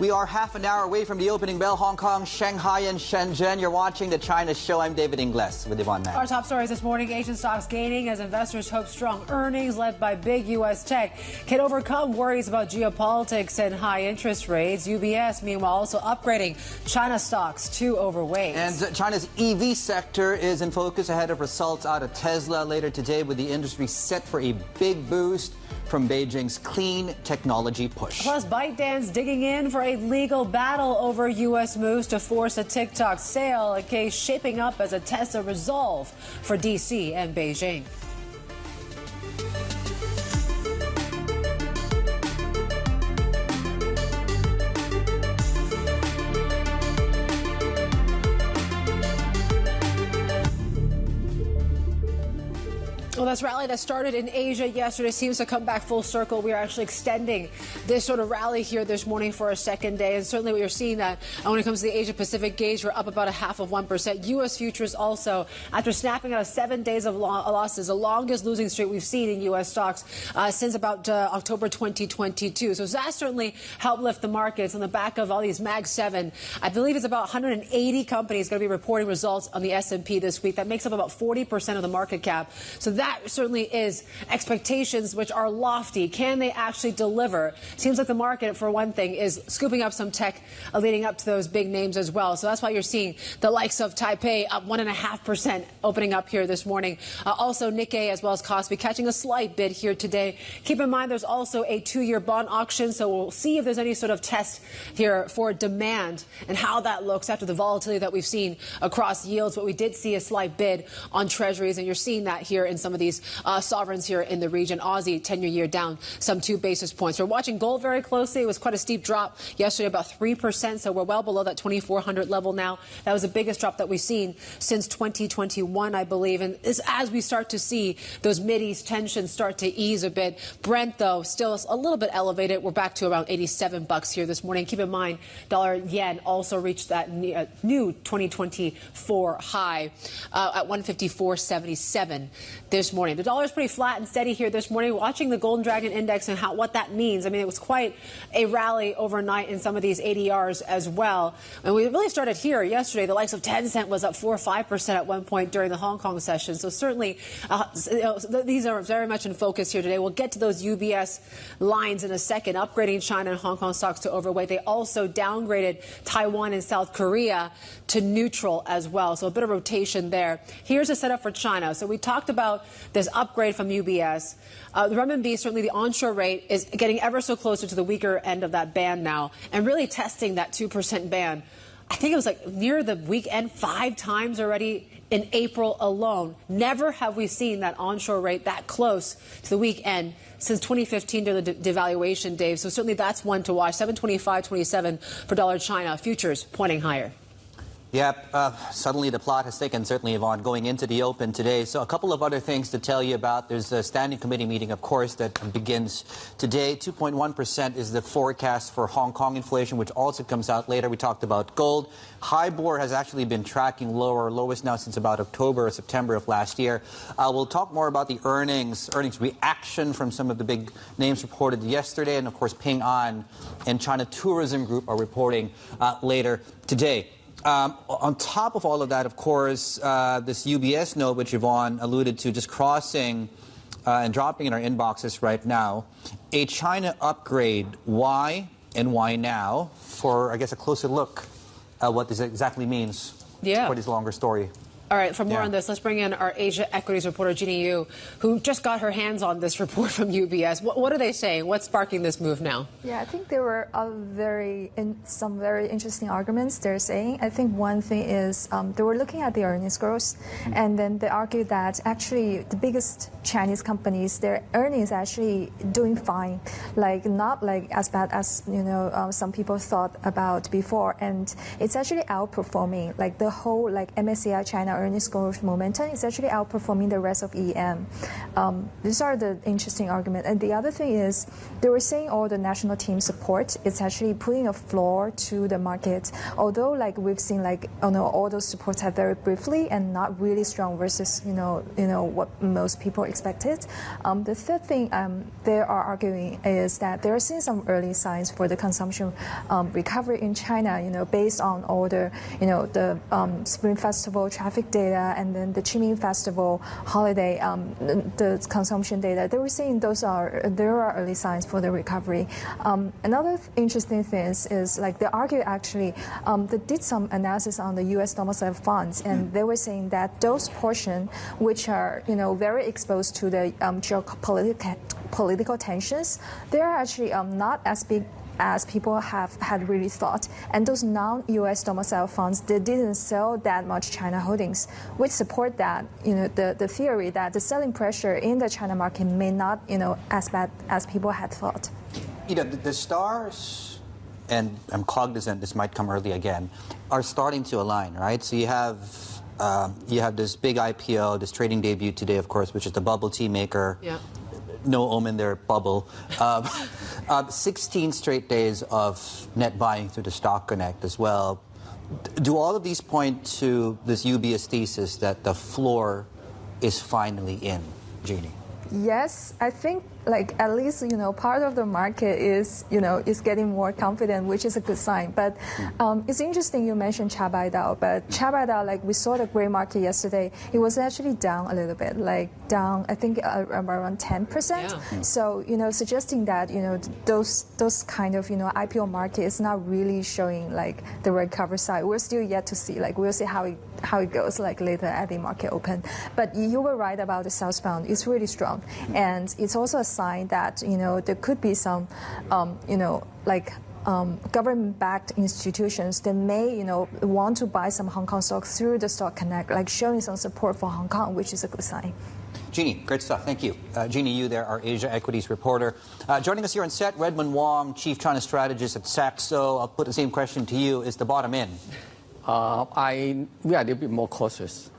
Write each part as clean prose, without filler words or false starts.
We are half an hour away from the opening bell. Hong Kong, Shanghai, and Shenzhen. You're watching the China Show. I'm David Ingles with Yvonne. Our top stories this morning: Asian stocks gaining as investors hope strong earnings led by big U.S. tech can overcome worries about geopolitics and high interest rates. UBS, meanwhile, also upgrading China stocks to overweight. And China's EV sector is in focus ahead of results out of Tesla later today, with the industry set for a big boost from Beijing's clean technology push. Plus, ByteDance digging in for a legal battle over U.S. moves to force a TikTok sale, a case shaping up as a test of resolve for D.C. and Beijing. Well, this rally that started in Asia yesterday seems to come back full circle. We are actually extending this sort of rally here this morning for a second day. And certainly we are seeing that when it comes to the Asia-Pacific gauge, we're up about 0.5%. U.S. futures also, after snapping out of 7 days of losses, the longest losing streak we've seen in U.S. stocks since about October 2022. So that certainly helped lift the markets on the back of all these Mag 7. I believe it's about 180 companies going to be reporting results on the S&P this week. That makes up about 40% of the market cap. So that certainly is expectations which are lofty. Can they actually deliver? Seems like the market, for one thing, is scooping up some tech leading up to those big names as well. So that's why you're seeing the likes of Taipei up 1.5% opening up here this morning. Also Nikkei as well as Kospi catching a slight bid here today. Keep in mind there's also a 2-year bond auction, so we'll see if there's any sort of test here for demand and how that looks after the volatility that we've seen across yields. But we did see a slight bid on treasuries, and you're seeing that here in some of these sovereigns here in the region. Aussie 10-year yield down some 2 basis points. We're watching gold very closely. It was quite a steep drop yesterday, about 3%, so we're well below that 2,400 level now. That was the biggest drop that we've seen since 2021, I believe. And as we start to see those Mideast tensions start to ease a bit. Brent, though, still a little bit elevated. We're back to around 87 bucks here this morning. Keep in mind, dollar yen also reached that new 2024 high at 154.77 this morning. The dollar is pretty flat and steady here this morning. Watching the Golden Dragon Index and what that means. I mean, it was quite a rally overnight in some of these ADRs as well. And we really started here yesterday. The likes of Tencent was up 4 or 5% at one point during the Hong Kong session. So certainly these are very much in focus here today. We'll get to those UBS lines in a second, upgrading China and Hong Kong stocks to overweight. They also downgraded Taiwan and South Korea to neutral as well. So a bit of rotation there. Here's a setup for China. So we talked about this upgrade from UBS. The renminbi, certainly the onshore rate, is getting ever so closer to the weaker end of that band now and really testing that 2% band. I think it was like near the weekend 5 times already in April alone. Never have we seen that onshore rate that close to the weekend since 2015 during the devaluation, Dave. So certainly that's one to watch. 725.27 for dollar China. Futures pointing higher. Yep, suddenly the plot has thickened, certainly, Yvonne, going into the open today. So a couple of other things to tell you about. There's a standing committee meeting, of course, that begins today. 2.1% is the forecast for Hong Kong inflation, which also comes out later. We talked about gold. HIBOR has actually been tracking lower, lowest now since about October or September of last year. We'll talk more about the earnings reaction from some of the big names reported yesterday. And, of course, Ping An and China Tourism Group are reporting later today. On top of all of that, of course, this UBS note, which Yvonne alluded to, just crossing and dropping in our inboxes right now. A China upgrade. Why and why now? For, I guess, a closer look at what this exactly means. Yeah. For this longer story. All right, for more on this, let's bring in our Asia equities reporter, Jeannie Yu, who just got her hands on this report from UBS. What are they saying? What's sparking this move now? Yeah, I think there were some very interesting arguments they're saying. I think one thing is they were looking at the earnings growth, and then they argued that actually the biggest Chinese companies, their earnings actually doing fine, like not like as bad as some people thought about before, and it's actually outperforming like the whole like MSCI China earnings growth momentum, it's actually outperforming the rest of EM. These are the interesting arguments. And the other thing is, they were saying all the national team support, it's actually putting a floor to the market. Although like we've seen like all those supports have very briefly and not really strong versus what most people expected. The third thing they are arguing is that there are seeing some early signs for the consumption recovery in China, based on all the Spring Festival traffic data and then the Qingming Festival holiday, the consumption data. They were saying there are early signs for the recovery. Another interesting thing is like they argue actually they did some analysis on the U.S. domicile funds, and they were saying that those portions which are very exposed to the geopolitical tensions, they are actually not as big as people had really thought. And those non-U.S. domicile funds, they didn't sell that much China holdings, which support that, the theory that the selling pressure in the China market may not, as bad as people had thought. The stars, and I'm cognizant this might come early again, are starting to align, right? So you have this big IPO, this trading debut today, of course, which is the bubble tea maker. Yeah. No omen there, bubble. 16 straight days of net buying through the Stock Connect as well. Do all of these point to this UBS thesis that the floor is finally in, Jeannie? Yes, I think at least part of the market is getting more confident, which is a good sign. But it's interesting you mentioned Chabaidao, but Chabaidao, we saw the gray market yesterday, it was actually down a little bit, down I think around 10%. Yeah. So suggesting that those kind of IPO market is not really showing the recovery side. We're still yet to see. We'll see how it goes later at the market open. But you were right about the southbound. It's really strong, and it's also a sign that there could be some government-backed institutions that may want to buy some Hong Kong stocks through the Stock Connect, showing some support for Hong Kong, which is a good sign. Jeannie, great stuff. Thank you. Jeannie Yu there, our Asia equities reporter. Joining us here on set, Redmond Wong, Chief China Strategist at Saxo. I'll put the same question to you. Is the bottom in? We are a little bit more cautious.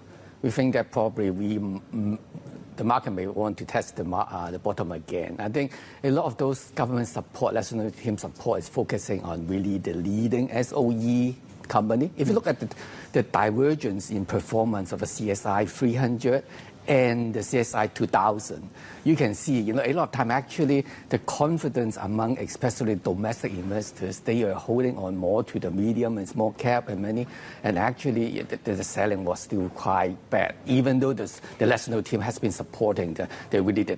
We think that probably the market may want to test the bottom again. I think a lot of those government support, national team support, is focusing on really the leading SOE company. If you look at the divergence in performance of the CSI 300 and the CSI 2000, you can see, a lot of time actually the confidence among especially domestic investors, they are holding on more to the medium and small cap and many, and actually the selling was still quite bad, even though the national team has been supporting the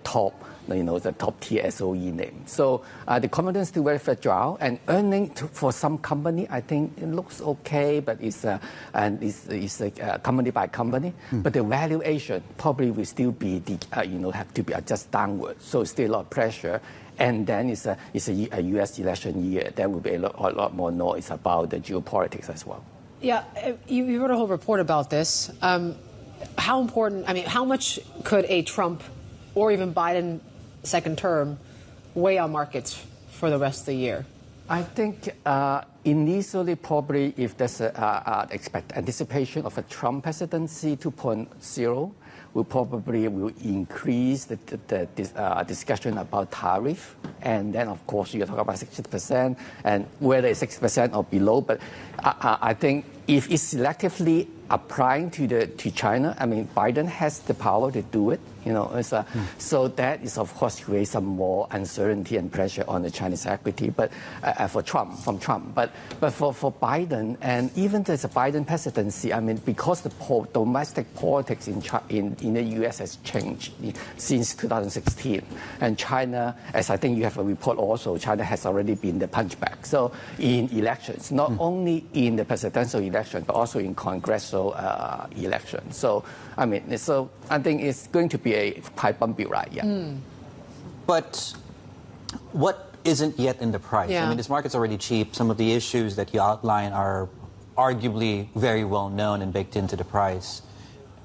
top, the top tier SOE name. So the confidence is still very fragile, and earning for some company, I think it looks okay, but it's company by company. But the valuation probably will still be have to be adjusted downward. So still a lot of pressure. And then it's a U.S. election year. There will be a lot more noise about the geopolitics as well. Yeah, you wrote a whole report about this. How important? How much could a Trump or even Biden second term weigh on markets for the rest of the year? I think initially probably if there's anticipation of a Trump presidency 2.0, we probably will increase the discussion about tariff. And then, of course, you talk about 60% and whether it's 6% or below. But I think if it's selectively applying to China, Biden has the power to do it. So that is, of course, create some more uncertainty and pressure on the Chinese equity. But from Trump, but for Biden, and even there's a Biden presidency, because the domestic politics in the U.S. has changed since 2016, and China, as I think you have a report also, China has already been the punchback. So in elections, not only in the presidential election, but also in congressional elections. So I think it's going to be a quite bumpy ride, yeah. But what isn't yet in the price? Yeah. This market's already cheap. Some of the issues that you outline are arguably very well known and baked into the price.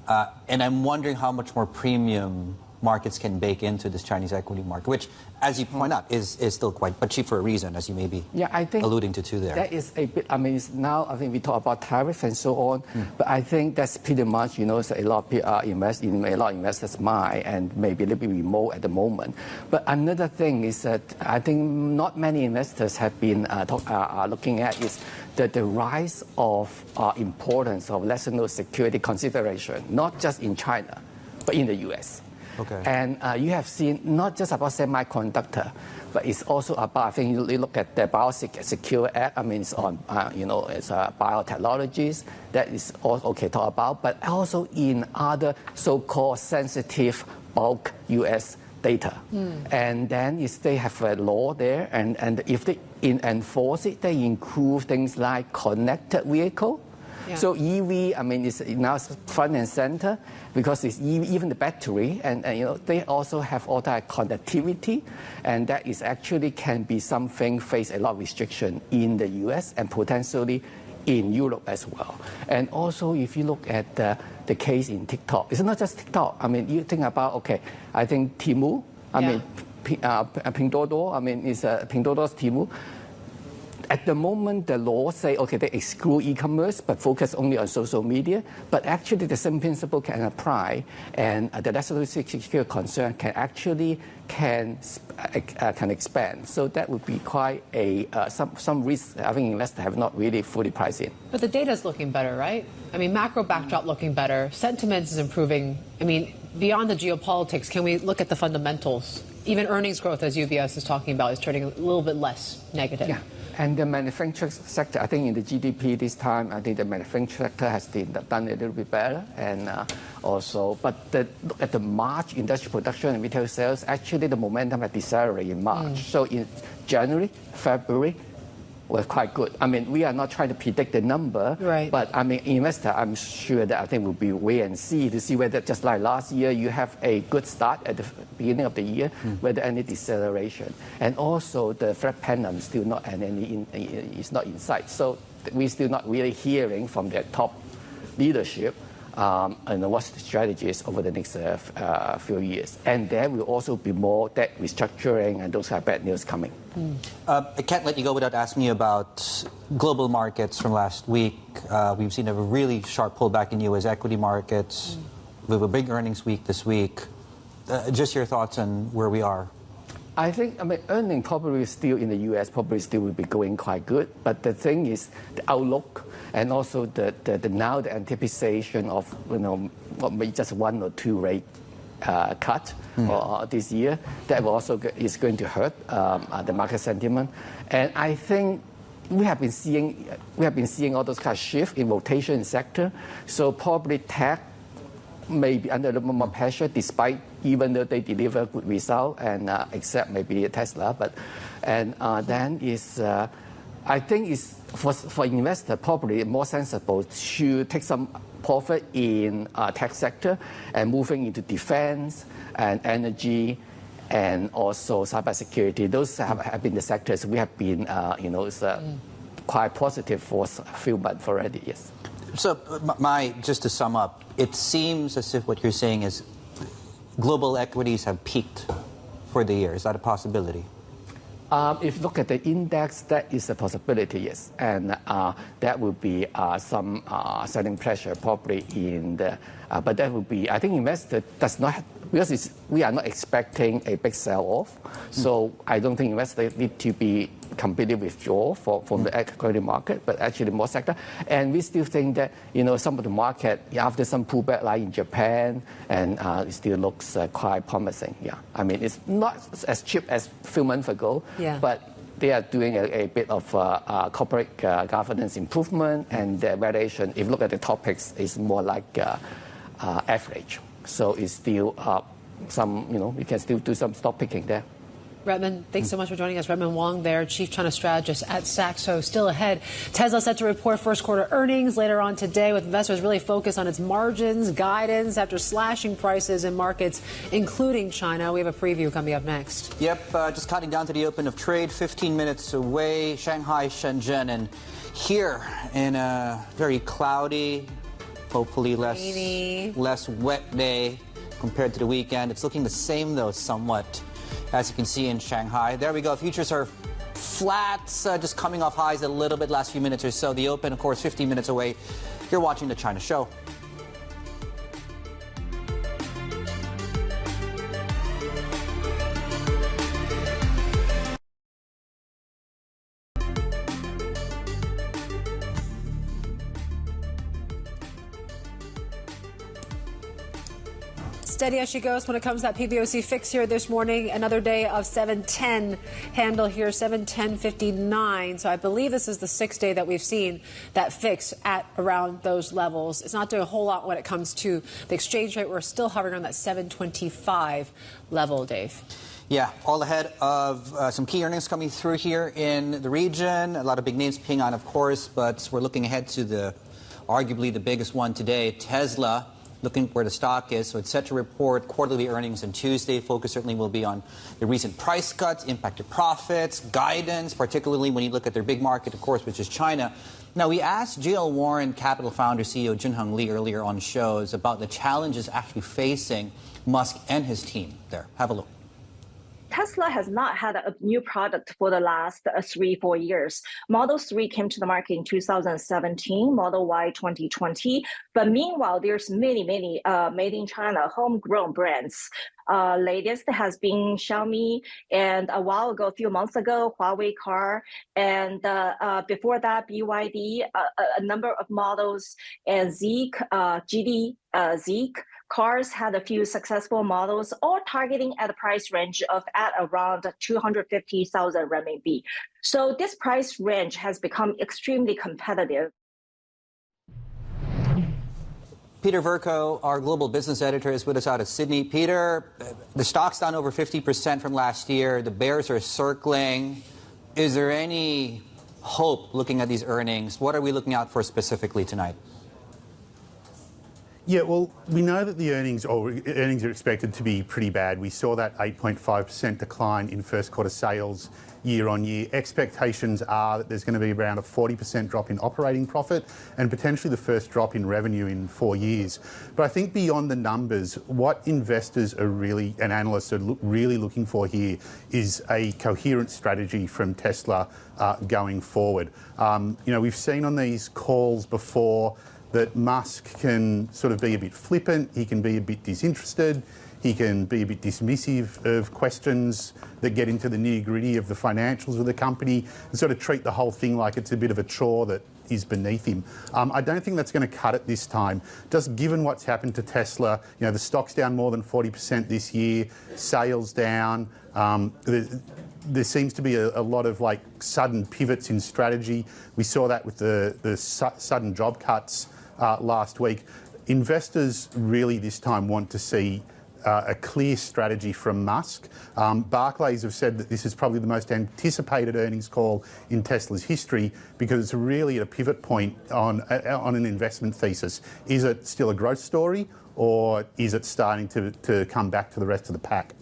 And I'm wondering how much more premium markets can bake into this Chinese equity market, which, as you point out, is still quite, but cheap for a reason, as you may be I think alluding to too there. That is a bit, I mean, it's now I think we talk about tariff and so on, but I think that's pretty much, it's a lot of people invest in a lot of investors' mind and maybe a little bit remote at the moment. But another thing is that I think not many investors have been looking at is that the rise of importance of national security consideration, not just in China, but in the U.S. Okay. And you have seen not just about semiconductor, but it's also about, I think you look at the Biosecure Act, I mean, it's on, it's biotechnologies, that is also okay to talk about, but also in other so-called sensitive bulk U.S. data. And then if they have a law there, and if they enforce it, they include things like connected vehicle. Yeah. So EV, I mean, is now front and center because it's even the battery, and they also have all that connectivity, and that is actually can be something face a lot of restriction in the U.S. and potentially in Europe as well. And also, if you look at the case in TikTok, it's not just TikTok. I mean, you think about I think Temu, I mean, Pinduoduo, I mean, it's Pinduoduo's Temu. At the moment, the law say, they exclude e-commerce, but focus only on social media. But actually, the same principle can apply, and the national security concern can actually can expand. So that would be quite some risk. I think investors have not really fully priced in. But the data is looking better, right? I mean, macro backdrop looking better. Sentiment is improving. I mean, beyond the geopolitics, can we look at the fundamentals? Even earnings growth, as UBS is talking about, is turning a little bit less negative. Yeah. And the manufacturing sector, I think in the GDP this time, I think the manufacturing sector has done a little bit better. And also, but look at the March industrial production and retail sales, actually the momentum had decelerated in March. So in January, February, was quite good. I mean, we are not trying to predict the number, right. But I mean, investor, I'm sure that I think will be wait and see to see whether, just like last year, you have a good start at the beginning of the year, whether any deceleration, and also the threat pendulum still not is not in sight. So we're still not really hearing from the top leadership. And what's the strategies over the next few years. And there will also be more debt restructuring and those kind of bad news coming. I can't let you go without asking you about global markets from last week. We've seen a really sharp pullback in U.S. equity markets. We have a big earnings week this week. Just your thoughts on where we are. I think, earning probably still in the U.S. probably still will be going quite good. But the thing is, the outlook and also the anticipation of, maybe just 1 or 2 rate cut this year, that will also is going to hurt the market sentiment. And I think we have been seeing all those kind of shift in rotation sector. So probably tech may be under a little more pressure, despite even though they deliver good result, and except maybe Tesla. But then is I think it's for investor probably more sensible to take some profit in tech sector and moving into defense and energy and also cybersecurity. Those have been the sectors we have been quite positive for a few months already. Yes. So, just to sum up, it seems as if what you're saying is global equities have peaked for the year. Is that a possibility? If you look at the index, that is a possibility, yes. And that would be some selling pressure probably in the, but that would be, I think investor does not, because we are not expecting a big sell-off. So I don't think investors need to be completely withdraw from the equity market, but actually more sector. And we still think that, some of the market, after some pullback like in Japan, and it still looks quite promising. Yeah. I mean, it's not as cheap as a few months ago, but they are doing a bit of corporate governance improvement, and the valuation, if you look at the topics, is more like average. So it's still we can still do some stock picking there. Redmond, thanks so much for joining us. Redmond Wong there, Chief China Strategist at Saxo. Still ahead, Tesla set to report first quarter earnings later on today, with investors really focused on its margins, guidance after slashing prices in markets, including China. We have a preview coming up next. Yep, just counting down to the open of trade, 15 minutes away, Shanghai, Shenzhen, and here in a very cloudy, hopefully less wet day. compared to the weekend. It's looking the same, though, somewhat, as you can see in Shanghai. There we go. Futures are flat, just coming off highs a little bit last few minutes or so. The open, of course, 15 minutes away. You're watching the China Show. Steady as she goes when it comes to that PBOC fix here this morning. Another day of 710 handle here, 710.59. So I believe this is the sixth day that we've seen that fix at around those levels. It's not doing a whole lot when it comes to the exchange rate. We're still hovering on that 725 level, Dave. Yeah, all ahead of some key earnings coming through here in the region. A lot of big names ping on, of course, but we're looking ahead to arguably the biggest one today, Tesla. Looking where the stock is, so it's set to report quarterly earnings on Tuesday. Focus certainly will be on the recent price cuts, impacted profits, guidance, particularly when you look at their big market, of course, which is China. Now, we asked GL Warren Capital founder CEO Junhong Lee earlier on shows about the challenges actually facing Musk and his team there. Have a look. Tesla has not had a new product for the last 3-4 years. Model 3 came to the market in 2017, Model Y 2020. But meanwhile, there's many made in China homegrown brands. Latest has been Xiaomi, and a few months ago, Huawei car, and before that, BYD, a number of models, and Zeekr, Zeekr. Cars had a few successful models, all targeting at a price range of at around 250,000 RMB. So this price range has become extremely competitive. Peter Verco, our global business editor, is with us out of Sydney. Peter, the stock's down over 50% from last year. The bears are circling. Is there any hope looking at these earnings? What are we looking out for specifically tonight? Yeah, well, we know that the earnings are expected to be pretty bad. We saw that 8.5% decline in first quarter sales year on year. Expectations are that there's going to be around a 40% drop in operating profit and potentially the first drop in revenue in 4 years. But I think beyond the numbers, what investors are really, and analysts are really looking for here is a coherent strategy from Tesla going forward. We've seen on these calls before that Musk can sort of be a bit flippant, he can be a bit disinterested, he can be a bit dismissive of questions that get into the nitty-gritty of the financials of the company and sort of treat the whole thing like it's a bit of a chore that is beneath him. I don't think that's going to cut it this time. Just given what's happened to Tesla, the stock's down more than 40% this year, sales down, there seems to be a lot of sudden pivots in strategy. We saw that with the sudden job cuts last week. Investors really this time want to see a clear strategy from Musk. Barclays have said that this is probably the most anticipated earnings call in Tesla's history because it's really at a pivot point on an investment thesis. Is it still a growth story or is it starting to come back to the rest of the pack?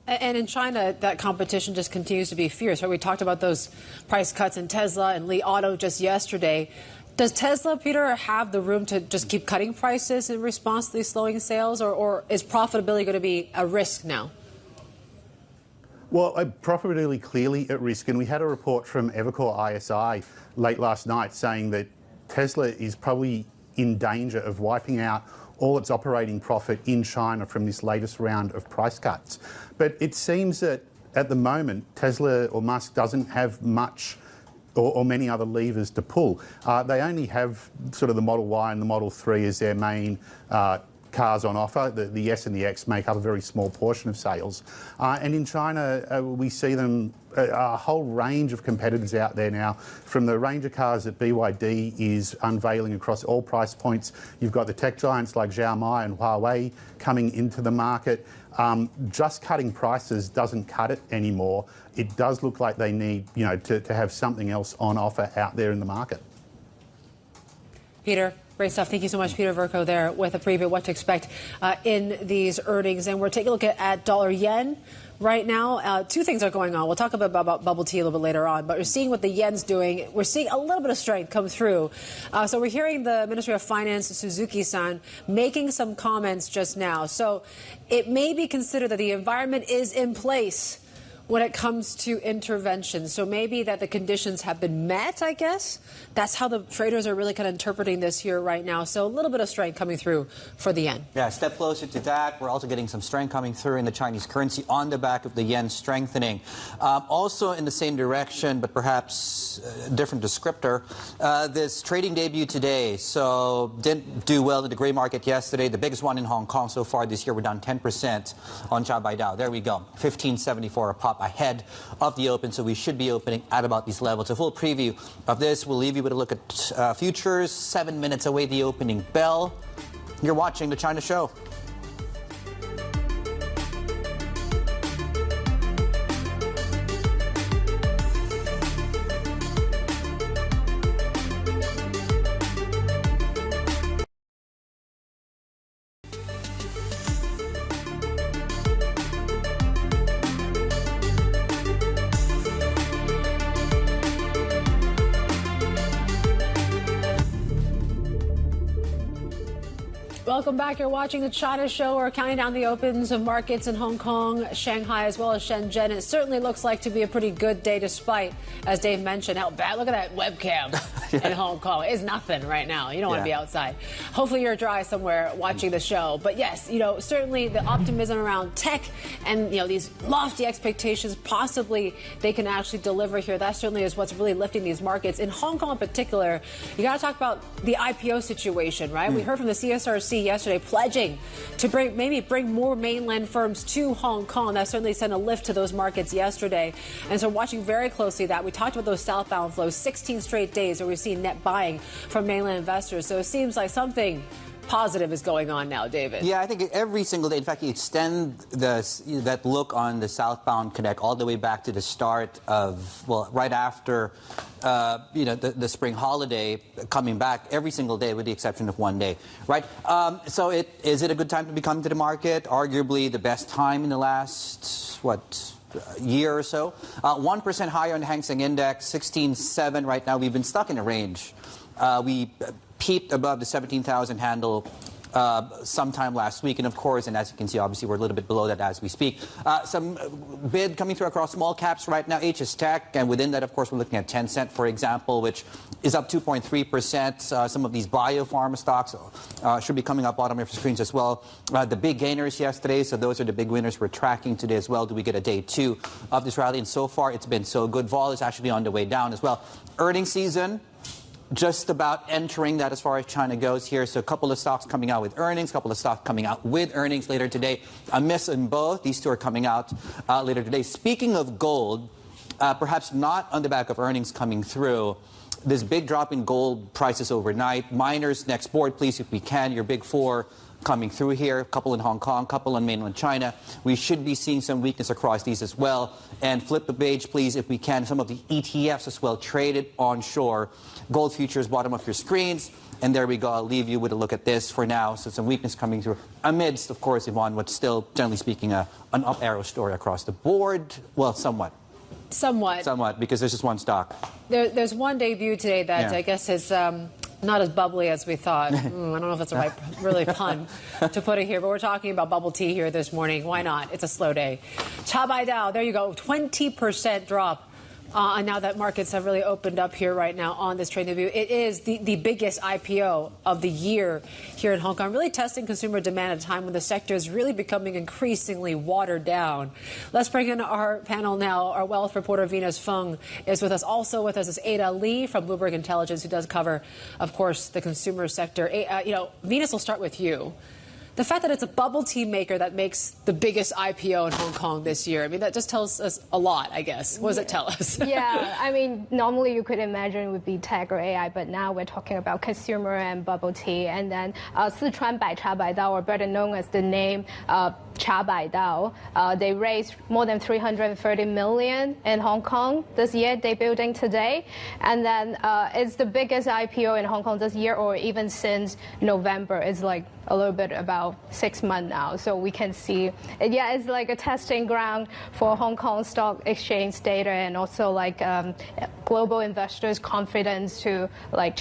And in China, that competition just continues to be fierce. Right? We talked about those price cuts in Tesla and Li Auto just yesterday. Does Tesla, Peter, have the room to just keep cutting prices in response to these slowing sales, or is profitability going to be a risk now? Well, profitability clearly at risk, and we had a report from Evercore ISI late last night saying that Tesla is probably in danger of wiping out all its operating profit in China from this latest round of price cuts. But it seems that at the moment, Tesla or Musk doesn't have much or many other levers to pull. They only have sort of the Model Y and the Model 3 as their main cars on offer. The S and the X make up a very small portion of sales. And in China, we see them, a whole range of competitors out there now. From the range of cars that BYD is unveiling across all price points, you've got the tech giants like Xiaomi and Huawei coming into the market. Just cutting prices doesn't cut it anymore. It does look like they need, to have something else on offer out there in the market. Peter, Great stuff. Thank you so much, Peter Verco, there with a preview of what to expect in these earnings. And we're taking a look at dollar yen. Right now, two things are going on. We'll talk about bubble tea a little bit later on, but we're seeing what the yen's doing. We're seeing a little bit of strength come through. So we're hearing the Ministry of Finance, Suzuki-san, making some comments just now. So it may be considered that the environment is in place when it comes to intervention. So maybe that the conditions have been met, I guess. That's how the traders are really kind of interpreting this here right now. So a little bit of strength coming through for the yen. Yeah, a step closer to that. We're also getting some strength coming through in the Chinese currency on the back of the yen strengthening. Also in the same direction, but perhaps a different descriptor, this trading debut today. So didn't do well in the gray market yesterday. The biggest one in Hong Kong so far this year. We're down 10% on Chabaidao. There we go. 15.74 a pop ahead of the open, so we should be opening at about these levels. A full preview of this. We'll leave you with a look at futures. 7 minutes away the opening bell. You're watching the China Show. Welcome back. You're watching the China Show. We're counting down the opens of markets in Hong Kong, Shanghai, as well as Shenzhen. It certainly looks like to be a pretty good day despite, as Dave mentioned, how bad. Look at that webcam in Hong Kong. It's nothing right now. You don't want to be outside. Hopefully you're dry somewhere watching the show. But yes, certainly the optimism around tech and, these lofty expectations, possibly they can actually deliver here. That certainly is what's really lifting these markets. In Hong Kong in particular, you got to talk about the IPO situation, right? We heard from the CSRC yesterday pledging to bring more mainland firms to Hong Kong. That certainly sent a lift to those markets yesterday. And so watching very closely that. We talked about those southbound flows, 16 straight days where we've seen net buying from mainland investors. So it seems like something positive is going on now, David. Yeah, I think every single day, in fact, you extend that look on the southbound connect all the way back to the start of, right after, the spring holiday, coming back every single day with the exception of one day, right? So is it a good time to be coming to the market? Arguably the best time in the last, year or so. 1% higher on the Hang Seng Index, 16.7 right now. We've been stuck in a range. We peaked above the 17,000 handle sometime last week. And of course, and as you can see, obviously, we're a little bit below that as we speak. Some bid coming through across small caps right now, HS Tech. And within that, of course, we're looking at Tencent, for example, which is up 2.3%. Some of these biopharma stocks should be coming up bottom of your screens as well. The big gainers yesterday, so those are the big winners we're tracking today as well. Do we get a day two of this rally? And so far, it's been so good. Vol is actually on the way down as well. Earnings season. Just about entering that as far as China goes here. So a couple of stocks coming out with earnings, a couple of stocks coming out with earnings later today. A miss in both. These two are coming out later today. Speaking of gold, perhaps not on the back of earnings coming through, this big drop in gold prices overnight. Miners next board, please, if we can. Your big four coming through here, a couple in Hong Kong, a couple in mainland China. We should be seeing some weakness across these as well. And flip the page, please, if we can. Some of the ETFs as well traded onshore. Gold futures, bottom of your screens. And there we go. I'll leave you with a look at this for now. So some weakness coming through amidst, of course, Yvonne, what's still, generally speaking, an up arrow story across the board. Well, somewhat. Somewhat, because there's just one stock. There's one debut today that I guess is not as bubbly as we thought. I don't know if that's the right really pun to put it here, but we're talking about bubble tea here this morning. Why not? It's a slow day. Chabaidao, there you go, 20% drop. And now that markets have really opened up here right now on this trading debut, it is the biggest IPO of the year here in Hong Kong, really testing consumer demand at a time when the sector is really becoming increasingly watered down. Let's bring in our panel now. Our wealth reporter, Venus Fung, is with us. Also with us is Ada Lee from Bloomberg Intelligence, who does cover, of course, the consumer sector. Venus, will start with you. the fact that it's a bubble tea maker that makes the biggest IPO in Hong Kong this year, I mean, that just tells us a lot, I guess. What does it tell us? Yeah, I mean, normally you could imagine it would be tech or AI, but now we're talking about consumer and bubble tea. And then Sichuan by Chabaidao, or better known as the name Chabaidao, they raised more than 330 million in Hong Kong this year, debuting today. And then it's the biggest IPO in Hong Kong this year, or even since November. It's like a little bit about 6 months now. So we can see, yeah, it's like a testing ground for Hong Kong Stock Exchange data, and also like global investors' confidence to like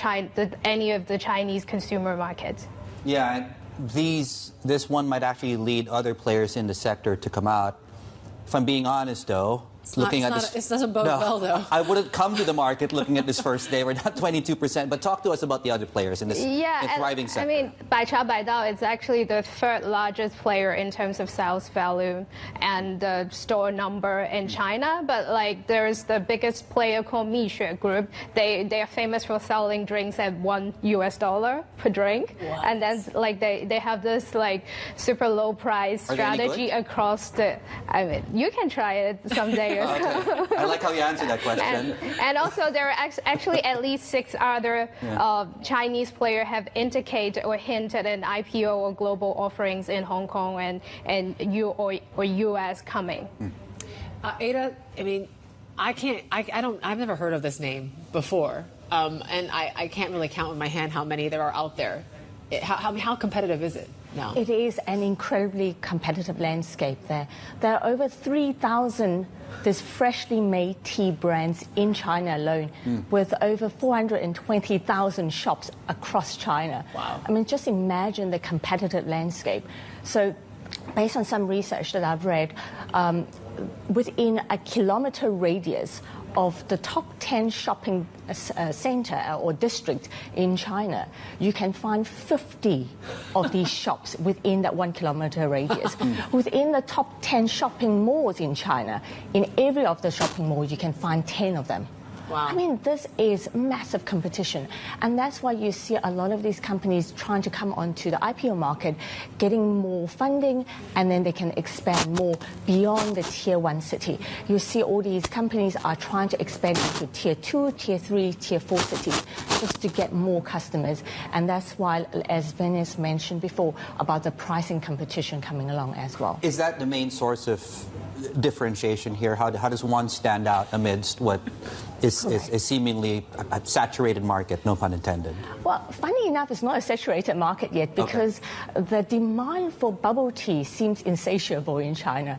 any of the Chinese consumer markets. Yeah, and this one might actually lead other players in the sector to come out. If I'm being honest, though, it doesn't bode well, though. I wouldn't come to the market looking at this first day. We're not 22%, but talk to us about the other players in this thriving sector. I mean, by Chabaidao, it's actually the third largest player in terms of sales value and the store number in China. But like, there's the biggest player called Mixue Group. They are famous for selling drinks at $1 per drink. What? And then like they have this like super low price strategy across the. I mean, you can try it someday. Okay. I like how you answered that question. And also, there are actually at least 6 other Chinese players have indicated or hinted at IPO or global offerings in Hong Kong and US coming. Ada, I mean, I've never heard of this name before, and I can't really count with my hand how many there are out there. How competitive is it now? It is an incredibly competitive landscape there. There are over 3,000 these freshly made tea brands in China alone, with over 420,000 shops across China. Wow. I mean, just imagine the competitive landscape. So, based on some research that I've read, within a kilometer radius of the top 10 shopping center or district in China, you can find 50 of these shops within that 1 kilometer radius. Within the top 10 shopping malls in China, in every of the shopping malls, you can find 10 of them. Wow. I mean, this is massive competition. And that's why you see a lot of these companies trying to come onto the IPO market, getting more funding, and then they can expand more beyond the tier 1 city. You see all these companies are trying to expand into tier 2, tier 3, tier 4 cities just to get more customers. And that's why, as Venice mentioned before, about the pricing competition coming along as well. Is that the main source of differentiation here? How does one stand out amidst what is seemingly a saturated market, no pun intended? Well, funny enough, it's not a saturated market yet because the demand for bubble tea seems insatiable in China.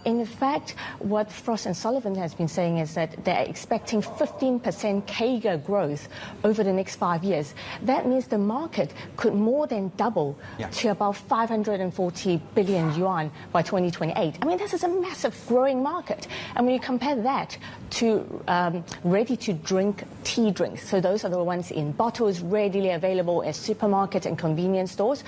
In fact, what Frost & Sullivan has been saying is that they're expecting 15% CAGR growth over the next 5 years. That means the market could more than double to about 540 billion yuan by 2028. I mean, this is a massive growing market. And when you compare that to ready-to-drink tea drinks, so those are the ones in bottles readily available at supermarkets and convenience stores,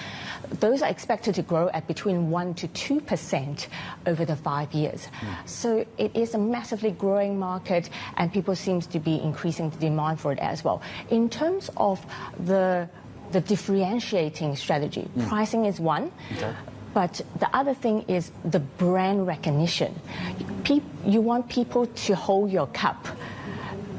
those are expected to grow at between 1% to 2% over the 5 years. So it is a massively growing market, and people seem to be increasing the demand for it as well. In terms of the differentiating strategy, pricing is one. But the other thing is the brand recognition. You want people to hold your cup.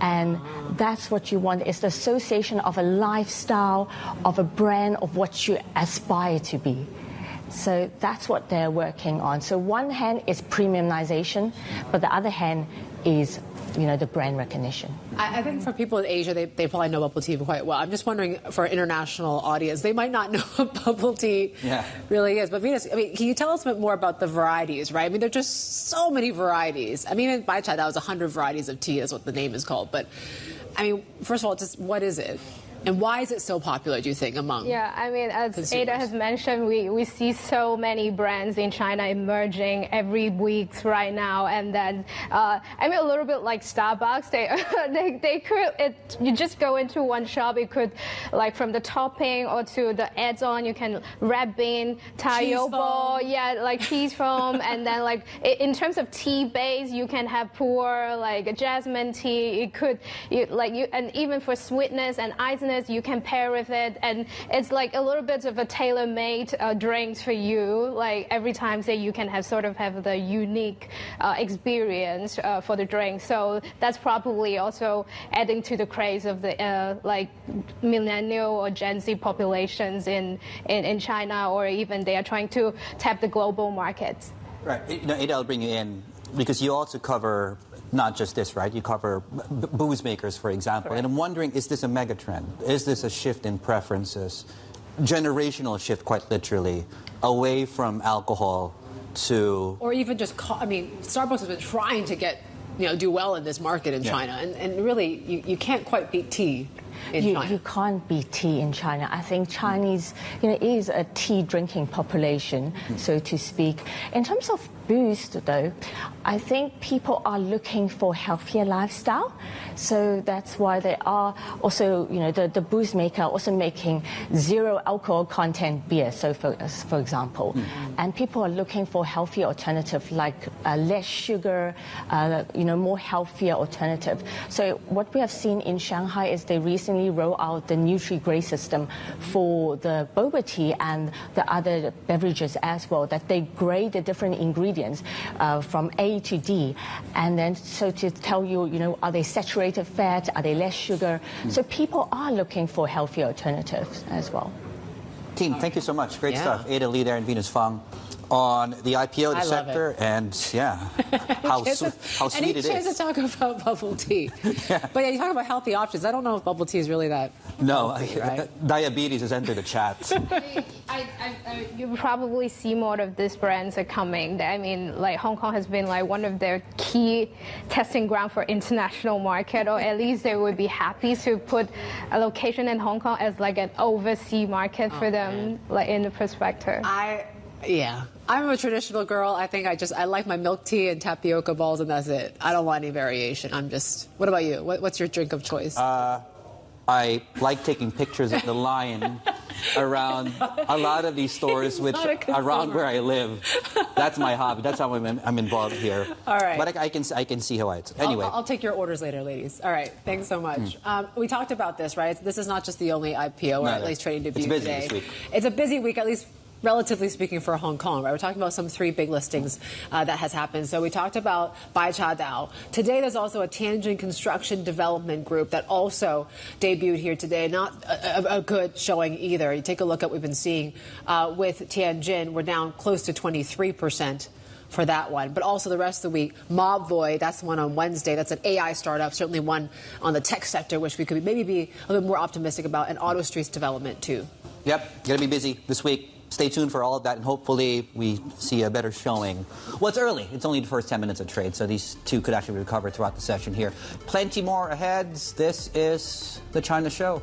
And that's what you want, is the association of a lifestyle, of a brand, of what you aspire to be. So that's what they're working on. So one hand is premiumization, but the other hand is, the brand recognition. I think for people in Asia, they probably know bubble tea quite well. I'm just wondering, for an international audience, they might not know what bubble tea really is. But Venus, I mean, can you tell us a bit more about the varieties, right? I mean, there are just so many varieties. I mean, in Bai Chai, that was 100 varieties of tea. That's what the name is called. But, I mean, first of all, just what is it? And why is it so popular, do you think, among I mean, as consumers? Ada has mentioned, we see so many brands in China emerging every week right now. And then, I mean, a little bit like Starbucks, you just go into one shop, it could, like from the topping or to the add-on, you can red bean, tayobo, like cheese foam. And then, like, in terms of tea base, you can have pure, like, jasmine tea. It could, and even for sweetness and ice sweetness you can pair with it, and it's like a little bit of a tailor-made drink for you. Like every time, say, you can have the unique experience for the drink. So that's probably also adding to the craze of the like millennial or Gen Z populations in China, or even they are trying to tap the global markets. Right. Ada, I'll bring you in because you also cover not just this, right? You cover booze makers, for example. Correct. And I'm wondering, is this a mega trend? Is this a shift in preferences, generational shift, quite literally, away from alcohol to... Or even just, Starbucks has been trying to get, do well in this market in China. And really, you can't quite beat tea in China. You can't beat tea in China. I think Chinese, is a tea drinking population, so to speak. In terms of boost, though, I think people are looking for healthier lifestyle. So that's why they are also, the booze maker also making zero alcohol content beer, so for example. And people are looking for healthier alternative, like less sugar, more healthier alternative. So what we have seen in Shanghai is they recently roll out the Nutri-Grade system for the boba tea and the other beverages as well, that they grade the different ingredients from A to D, and then so to tell you, are they saturated fat, are they less sugar? So people are looking for healthier alternatives as well. Team, thank you so much. Great stuff. Ada Lee there and Venus Fang on the IPO, the sector, and how sweet it is. Any chance to talk about bubble tea? But you talk about healthy options. I don't know if bubble tea is really that healthy, right? Diabetes has entered the chat. You probably see more of these brands are coming. I mean, like Hong Kong has been like one of their key testing ground for international market, or at least they would be happy to put a location in Hong Kong as like an overseas market for them, like in the perspective. I'm a traditional girl. I think I like my milk tea and tapioca balls, and that's it. I don't want any variation. What about you? What's your drink of choice? I like taking pictures of the lion around a lot of these stores, around where I live. That's my hobby. That's how I'm involved here. All right. But I can see how it's. Anyway. I'll take your orders later, ladies. All right. Thanks so much. We talked about this, right? This is not just the only IPO, or at least trading debut today. It's busy this week. It's a busy week, at least relatively speaking, for Hong Kong, right? We're talking about some 3 big listings that has happened. So we talked about Chabaidao. Today, there's also a Tianjin Construction Development Group that also debuted here today. Not a good showing either. You take a look at what we've been seeing with Tianjin. We're down close to 23% for that one. But also the rest of the week, Mobvoi, that's the one on Wednesday. That's an AI startup, certainly one on the tech sector, which we could maybe be a little bit more optimistic about, and AutoStreet's development, too. Yep, going to be busy this week. Stay tuned for all of that, and hopefully we see a better showing. Well, it's early. It's only the first 10 minutes of trade, so these two could actually recover throughout the session here. Plenty more ahead. This is the China Show.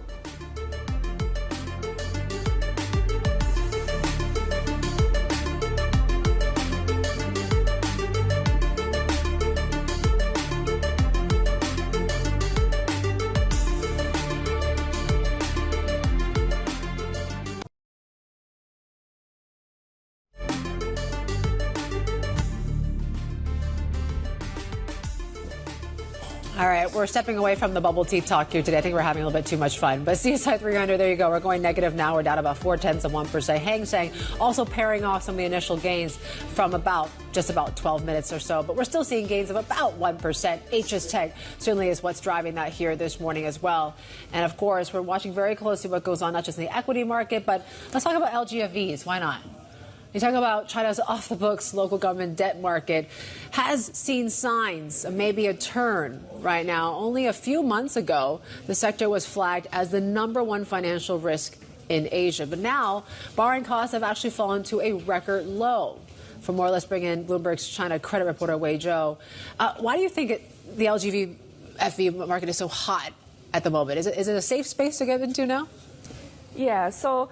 All right, we're stepping away from the bubble tea talk here today. I think we're having a little bit too much fun. But CSI 300, there you go. We're going negative now. We're down about 0.4%. Hang Seng also pairing off some of the initial gains from just about 12 minutes or so. But we're still seeing gains of about 1%. HS Tech certainly is what's driving that here this morning as well. And of course, we're watching very closely what goes on, not just in the equity market, but let's talk about LGFVs. Why not? You talk about China's off-the-books local government debt market has seen signs of maybe a turn right now. Only a few months ago, the sector was flagged as the #1 financial risk in Asia. But now, borrowing costs have actually fallen to a record low. For more, let's bring in Bloomberg's China credit reporter, Wei Zhou. Why do you think the LGFV market is so hot at the moment? Is it a safe space to get into now? Yeah, so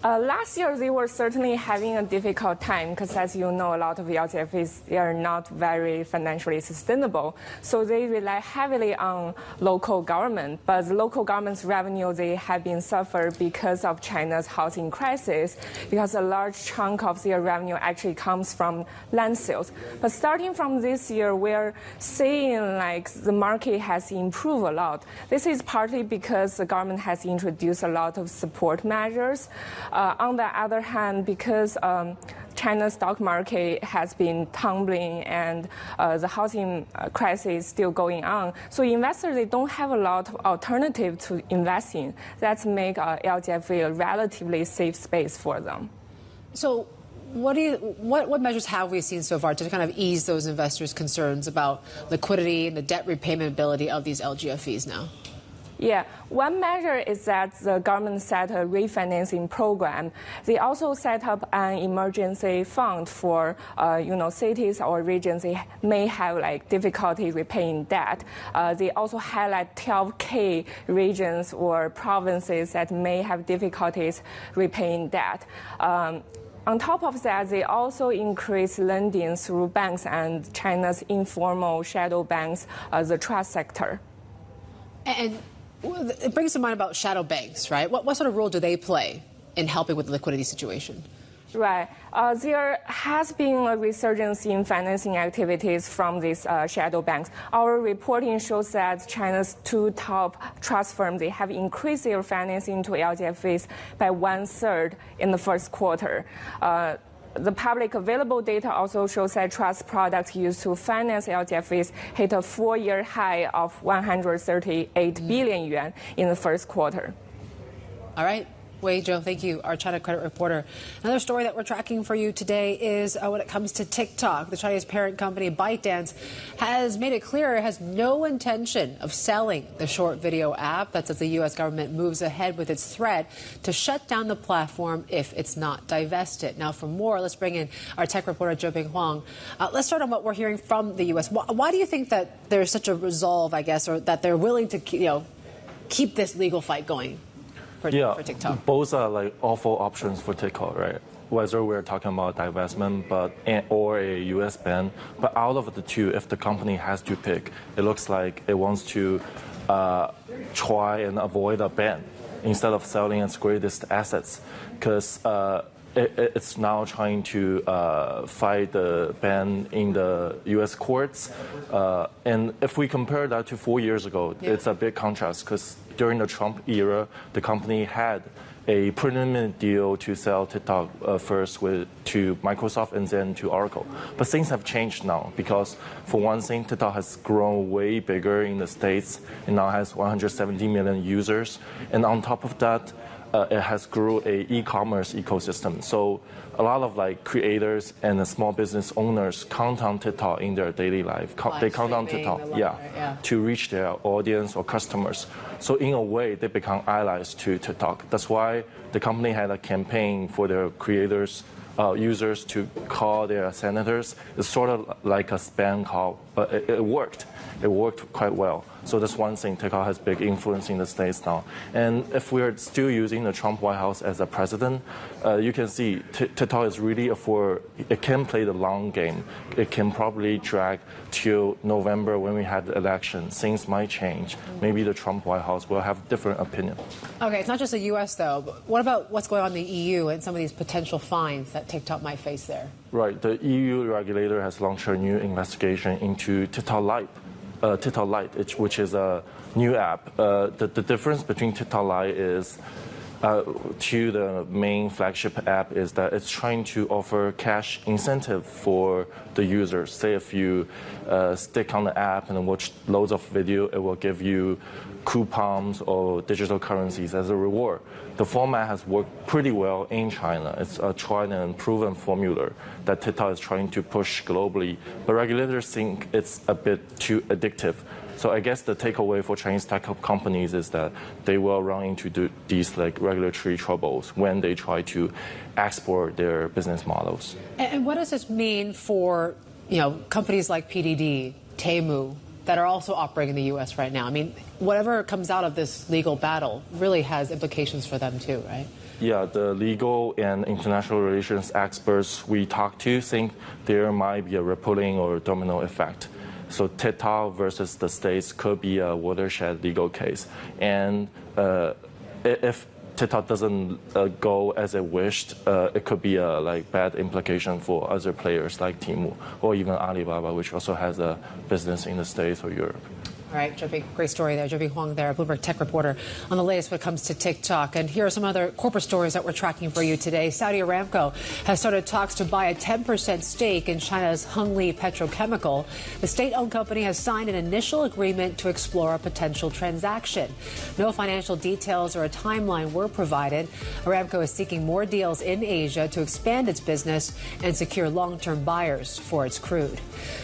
Last year, they were certainly having a difficult time because, as you know, a lot of LGFVs, they are not very financially sustainable. So they rely heavily on local government. But the local government's revenue, they have been suffered because of China's housing crisis, because a large chunk of their revenue actually comes from land sales. But starting from this year, we're seeing like the market has improved a lot. This is partly because the government has introduced a lot of support measures. On the other hand, because China's stock market has been tumbling and the housing crisis is still going on, so investors, they don't have a lot of alternative to invest in. That's make LGFV a relatively safe space for them. So what measures have we seen so far to kind of ease those investors' concerns about liquidity and the debt repayment ability of these LGFVs now? Yeah, one measure is that the government set a refinancing program. They also set up an emergency fund for, cities or regions they may have like difficulty repaying debt. They also highlight 12K regions or provinces that may have difficulties repaying debt. On top of that, they also increase lending through banks and China's informal shadow banks, the trust sector. And it brings to mind about shadow banks, right? What sort of role do they play in helping with the liquidity situation? Right. There has been a resurgence in financing activities from these shadow banks. Our reporting shows that China's two top trust firms, they have increased their financing to LGFVs by 1/3 in the first quarter. The public available data also shows that trust products used to finance LGFVs hit a 4-year high of 138 billion yuan in the first quarter. All right. Wei Zhou, thank you, our China credit reporter. Another story that we're tracking for you today is when it comes to TikTok. The Chinese parent company ByteDance has made it clear it has no intention of selling the short video app. That's as the U.S. government moves ahead with its threat to shut down the platform if it's not divested. Now, for more, let's bring in our tech reporter, Zhoping Huang. Let's start on what we're hearing from the U.S. Why do you think that there's such a resolve, I guess, or that they're willing to keep this legal fight going? For TikTok. Both are like awful options for TikTok, right? Whether we're talking about divestment or a U.S. ban, but out of the two, if the company has to pick, it looks like it wants to try and avoid a ban instead of selling its greatest assets, because it's now trying to fight the ban in the U.S. courts. And if we compare that to 4 years ago, it's a big contrast, because during the Trump era, the company had a preliminary deal to sell TikTok first to Microsoft and then to Oracle. But things have changed now, because for one thing, TikTok has grown way bigger in the States. It now has 170 million users. And on top of that, it has grew a e-commerce ecosystem. So a lot of like creators and small business owners count on TikTok in their daily life. They count on TikTok, to reach their audience or customers. So in a way, they become allies to TikTok. That's why the company had a campaign for their creators, users to call their senators. It's sort of like a spam call, but it worked. It worked quite well. So that's one thing. TikTok has big influence in the States now. And if we're still using the Trump White House as a precedent, you can see TikTok is really it can play the long game. It can probably drag till November when we have the election. Things might change. Maybe the Trump White House will have different opinion. Okay, it's not just the U.S. though. But what about what's going on in the EU and some of these potential fines that TikTok might face there? Right. The EU regulator has launched a new investigation into TikTok Lite. TikTok Lite, which is a new app. The difference between TikTok Lite is to the main flagship app is that it's trying to offer cash incentive for the users. Say if you stick on the app and watch loads of video, it will give you coupons or digital currencies as a reward. The format has worked pretty well in China. It's a tried and proven formula that TikTok is trying to push globally. But regulators think it's a bit too addictive. So I guess the takeaway for Chinese tech companies is that they will run into these like regulatory troubles when they try to export their business models. And what does this mean for companies like PDD, Temu, that are also operating in the U.S. right now? I mean, whatever comes out of this legal battle really has implications for them too, right? Yeah, the legal and international relations experts we talked to think there might be a rippling or domino effect. So TikTok versus the states could be a watershed legal case. And if TikTok doesn't go as it wished, it could be a bad implication for other players like Temu or even Alibaba, which also has a business in the States or Europe. All right, Joby, great story there. Joby Wong there, Bloomberg tech reporter, on the latest when it comes to TikTok. And here are some other corporate stories that we're tracking for you today. Saudi Aramco has started talks to buy a 10% stake in China's Hengli Petrochemical. The state-owned company has signed an initial agreement to explore a potential transaction. No financial details or a timeline were provided. Aramco is seeking more deals in Asia to expand its business and secure long-term buyers for its crude.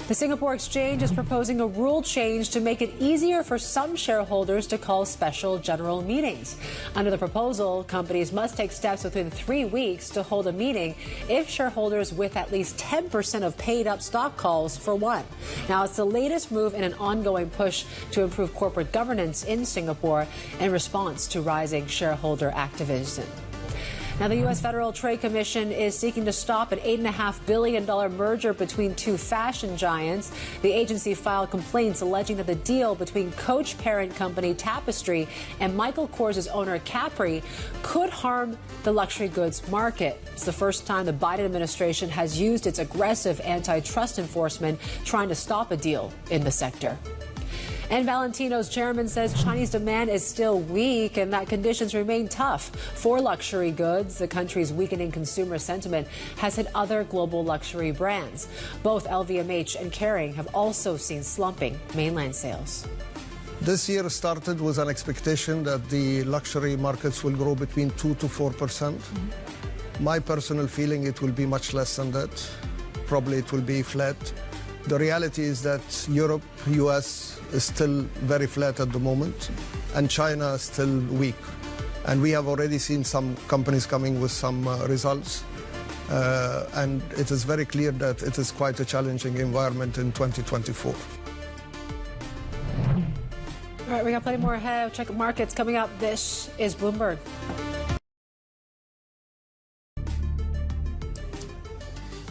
The Singapore Exchange is proposing a rule change to make it easier for some shareholders to call special general meetings. Under the proposal, companies must take steps within 3 weeks to hold a meeting if shareholders with at least 10% of paid-up stock calls for one. Now, it's the latest move in an ongoing push to improve corporate governance in Singapore in response to rising shareholder activism. Now, the U.S. Federal Trade Commission is seeking to stop an $8.5 billion merger between two fashion giants. The agency filed complaints alleging that the deal between Coach parent company Tapestry and Michael Kors' owner Capri could harm the luxury goods market. It's the first time the Biden administration has used its aggressive antitrust enforcement trying to stop a deal in the sector. And Valentino's chairman says Chinese demand is still weak and that conditions remain tough for luxury goods. The country's weakening consumer sentiment has hit other global luxury brands. Both LVMH and Kering have also seen slumping mainland sales. This year started with an expectation that the luxury markets will grow between 2 to 4%. My personal feeling, it will be much less than that. Probably it will be flat. The reality is that Europe, US is still very flat at the moment, and China is still weak. And we have already seen some companies coming with some results. And it is very clear that it is quite a challenging environment in 2024. All right, we got plenty more ahead. Check markets coming up. This is Bloomberg.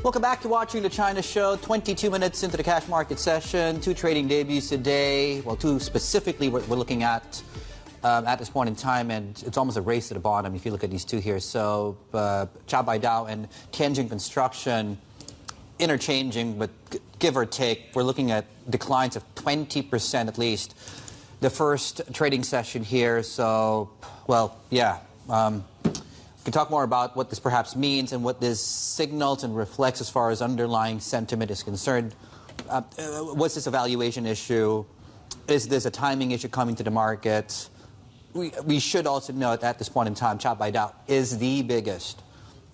Welcome back to watching the China Show. 22 minutes into the cash market session. Two trading debuts today. Well, two specifically we're looking at this point in time, and it's almost a race to the bottom if you look at these two here. So Chabaidao and Tianjin Construction interchanging, but give or take, we're looking at declines of 20% at least. The first trading session here. So, well, yeah. We can talk more about what this perhaps means and what this signals and reflects as far as underlying sentiment is concerned. Was this a valuation issue? Is this a timing issue coming to the market? We should also note at this point in time, Chabaidao is the biggest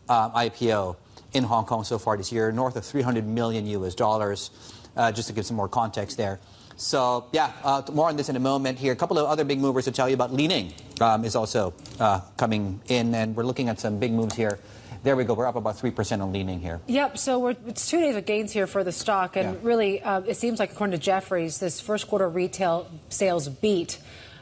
IPO in Hong Kong so far this year, north of $300 million US, just to give some more context there. So, yeah, more on this in a moment here. A couple of other big movers to tell you about. Li-Ning is also coming in, and we're looking at some big moves here. There we go. We're up about 3% on Li-Ning here. Yep. So it's 2 days of gains here for the stock. And really, it seems like, according to Jefferies, this first quarter retail sales beat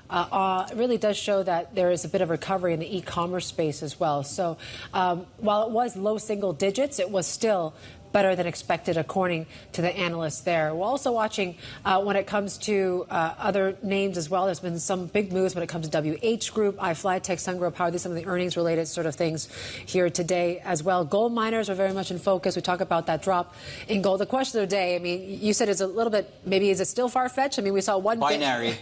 really does show that there is a bit of recovery in the e-commerce space as well. So while it was low single digits, it was still better than expected, according to the analysts there. We're also watching when it comes to other names as well. There's been some big moves when it comes to WH Group, iFlyTech, Sungrow Power. These are some of the earnings-related sort of things here today as well. Gold miners are very much in focus. We talk about that drop in gold. The question of the day, I mean, you said it's a little bit, maybe is it still far-fetched? I mean, we saw one binary.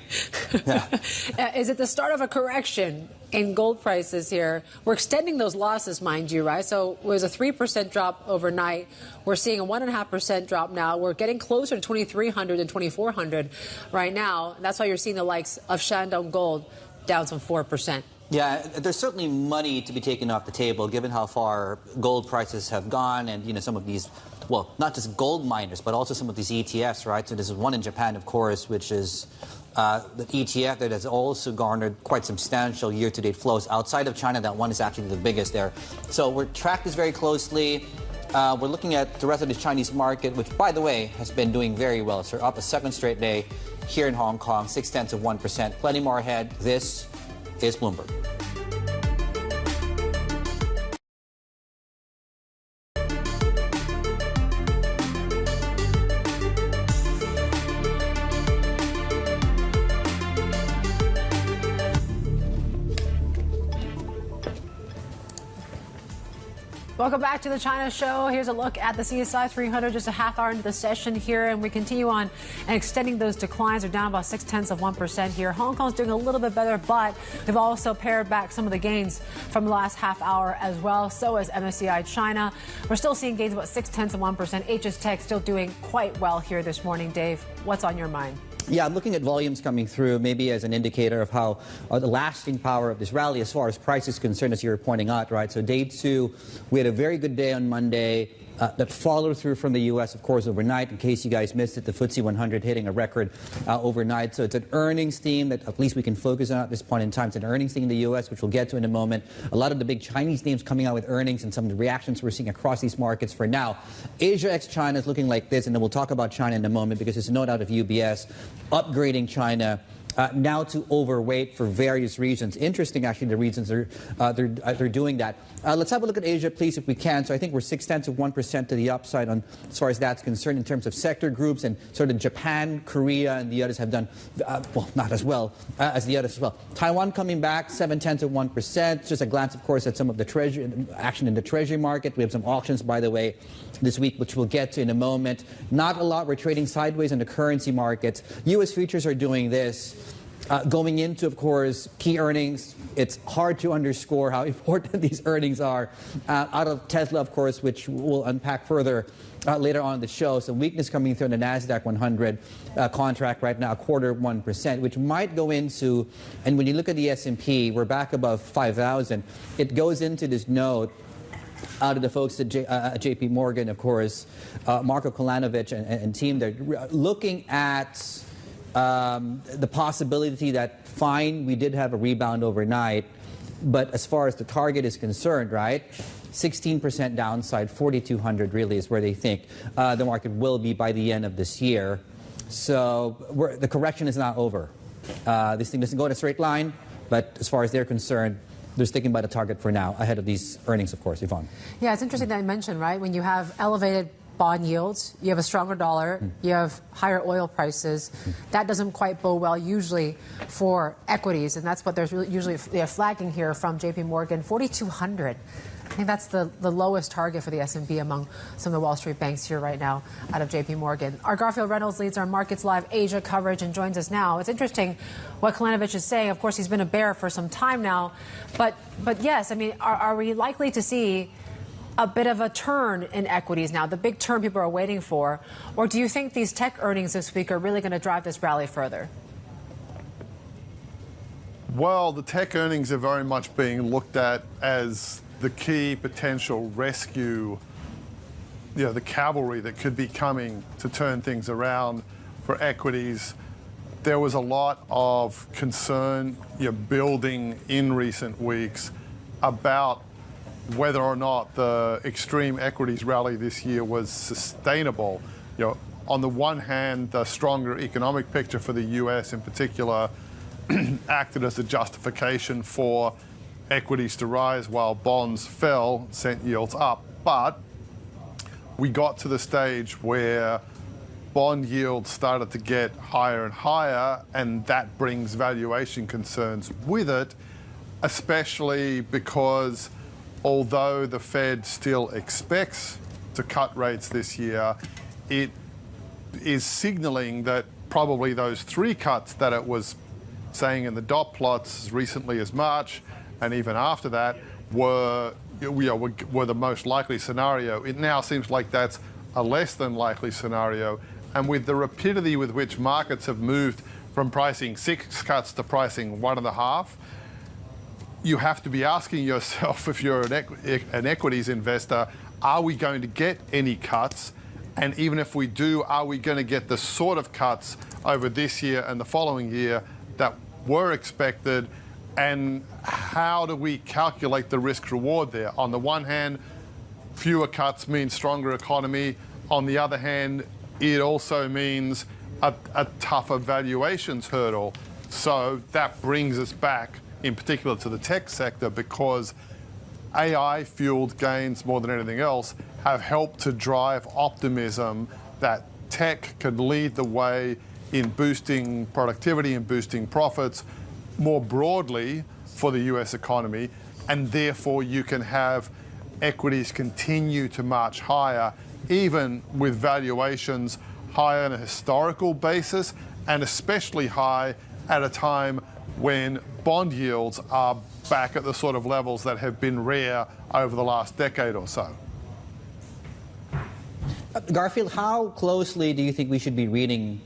Is it the start of a correction in gold prices here? We're extending those losses, mind you, right? So it was a 3% drop overnight. We're seeing a 1.5% drop now. We're getting closer to 2,300 and 2,400 right now. That's why you're seeing the likes of Shandong Gold down some 4%. Yeah, there's certainly money to be taken off the table, given how far gold prices have gone, and you know some of these, well, not just gold miners, but also some of these ETFs, right? So there's one in Japan, of course, which is the ETF that has also garnered quite substantial year-to-date flows outside of China. That one is actually the biggest there. So we're tracked this very closely. We're looking at the rest of the Chinese market, which, by the way, has been doing very well. So up a second straight day here in Hong Kong, 0.6%. Plenty more ahead. This is Bloomberg. Welcome back to the China Show. Here's a look at the CSI 300, just a half hour into the session here, and we continue on and extending those declines. They're down about 0.6% here. Hong Kong's doing a little bit better, but we've also pared back some of the gains from the last half hour as well. So is MSCI China. We're still seeing gains about 0.6%. HS Tech still doing quite well here this morning. Dave, what's on your mind? Yeah, I'm looking at volumes coming through maybe as an indicator of how the lasting power of this rally as far as price is concerned, as you were pointing out, right? So day two, we had a very good day on Monday. That followed through from the U.S., of course, overnight. In case you guys missed it, the FTSE 100 hitting a record overnight. So it's an earnings theme that at least we can focus on at this point in time. It's an earnings theme in the U.S., which we'll get to in a moment. A lot of the big Chinese names coming out with earnings and some of the reactions we're seeing across these markets for now. Asia ex-China is looking like this, and then we'll talk about China in a moment because there's a note out of UBS upgrading China now to overweight for various reasons. Interesting, actually, the reasons they're doing that. Let's have a look at Asia, please, if we can. So I think we're 0.6% to the upside on as far as that's concerned in terms of sector groups, and sort of Japan, Korea, and the others have done well, not as well as the others as well. Taiwan coming back 0.7%. Just a glance, of course, at some of the treasury action in the treasury market. We have some auctions, by the way, this week, which we'll get to in a moment. Not a lot. We're trading sideways in the currency markets. U.S. futures are doing this. Going into, of course, key earnings, it's hard to underscore how important these earnings are. Out of Tesla, of course, which we'll unpack further later on in the show. Some weakness coming through in the NASDAQ 100 contract right now, 0.25%, which might go into, and when you look at the S&P, we're back above 5,000. It goes into this note out of the folks at JP Morgan, of course, Marko Kolanovic and team. They're looking at the possibility that, fine, we did have a rebound overnight, but as far as the target is concerned, right, 16% downside, 4,200 really is where they think the market will be by the end of this year. So the correction is not over. This thing doesn't go in a straight line, but as far as they're concerned, they're sticking by the target for now, ahead of these earnings, of course. Yvonne. Yeah, it's interesting that I mentioned, right, when you have elevated bond yields, you have a stronger dollar, you have higher oil prices. That doesn't quite bode well usually for equities, and that's what they're usually flagging here from JP Morgan. 4,200. I think that's the lowest target for the S&P among some of the Wall Street banks here right now out of JP Morgan. Our Garfield Reynolds leads our Markets Live Asia coverage and joins us now. It's interesting what Kolanovic is saying. Of course, he's been a bear for some time now, but yes, I mean, are we likely to see a bit of a turn in equities now, the big turn people are waiting for? Or do you think these tech earnings this week are really going to drive this rally further? Well, the tech earnings are very much being looked at as the key potential rescue, the cavalry that could be coming to turn things around for equities. There was a lot of concern building in recent weeks about whether or not the extreme equities rally this year was sustainable. On the one hand, the stronger economic picture for the US in particular acted as a justification for equities to rise while bonds fell, sent yields up. But we got to the stage where bond yields started to get higher and higher, and that brings valuation concerns with it, especially because although the Fed still expects to cut rates this year, it is signaling that probably those 3 cuts that it was saying in the dot plots as recently as March and even after that were the most likely scenario. It now seems like that's a less than likely scenario. And with the rapidity with which markets have moved from pricing 6 cuts to pricing 1.5, you have to be asking yourself, if you're an equities investor, are we going to get any cuts? And even if we do, are we going to get the sort of cuts over this year and the following year that were expected? And how do we calculate the risk reward there? On the one hand, fewer cuts means stronger economy. On the other hand, it also means a tougher valuations hurdle. So that brings us back in particular to the tech sector, because AI-fueled gains more than anything else have helped to drive optimism that tech could lead the way in boosting productivity and boosting profits more broadly for the US economy, and therefore you can have equities continue to march higher, even with valuations higher on a historical basis, and especially high at a time when bond yields are back at the sort of levels that have been rare over the last decade or so. Garfield, how closely do you think we should be reading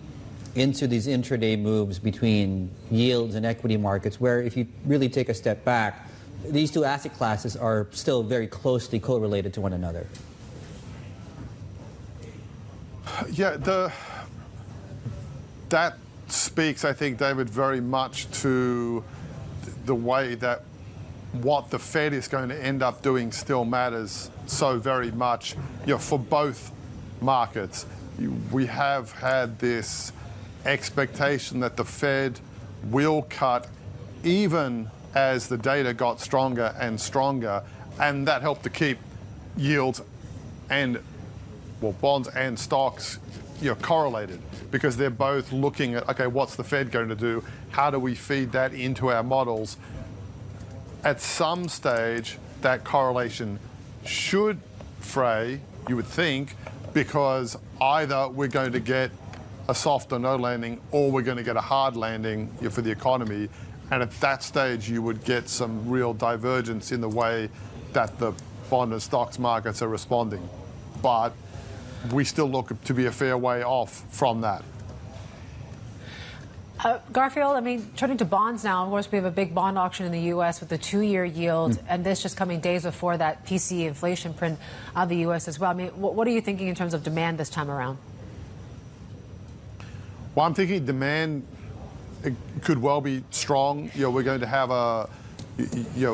into these intraday moves between yields and equity markets, where if you really take a step back, these two asset classes are still very closely correlated to one another? Yeah, that speaks, I think, David, very much to the way that what the Fed is going to end up doing still matters so very much, for both markets. We have had this expectation that the Fed will cut even as the data got stronger and stronger, and that helped to keep yields and, bonds and stocks, correlated, because they're both looking at, okay, what's the Fed going to do? How do we feed that into our models? At some stage, that correlation should fray, you would think, because either we're going to get a soft or no landing, or we're going to get a hard landing for the economy. And at that stage, you would get some real divergence in the way that the bond and stocks markets are responding. But we still look to be a fair way off from that. Garfield, turning to bonds now, of course, we have a big bond auction in the U.S. with the 2-year yield, and this just coming days before that PCE inflation print out of the U.S. as well. What are you thinking in terms of demand this time around? Well, I'm thinking demand could well be strong. We're going to have a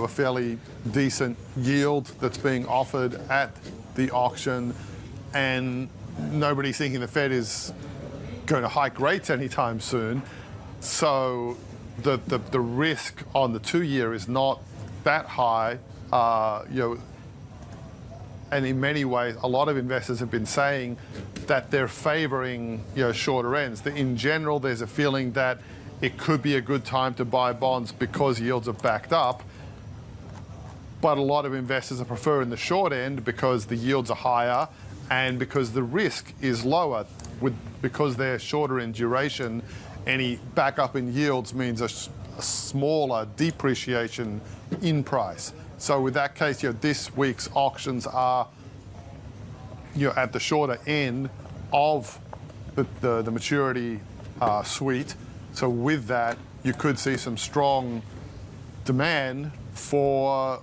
fairly decent yield that's being offered at the auction, and nobody's thinking the Fed is going to hike rates anytime soon. So the risk on the 2-year is not that high. And in many ways, a lot of investors have been saying that they're favoring shorter ends. In general, there's a feeling that it could be a good time to buy bonds because yields are backed up. But a lot of investors are preferring the short end because the yields are higher and because the risk is lower. Because they're shorter in duration, any backup in yields means a smaller depreciation in price. So with that case, this week's auctions are at the shorter end of the maturity suite. So with that, you could see some strong demand for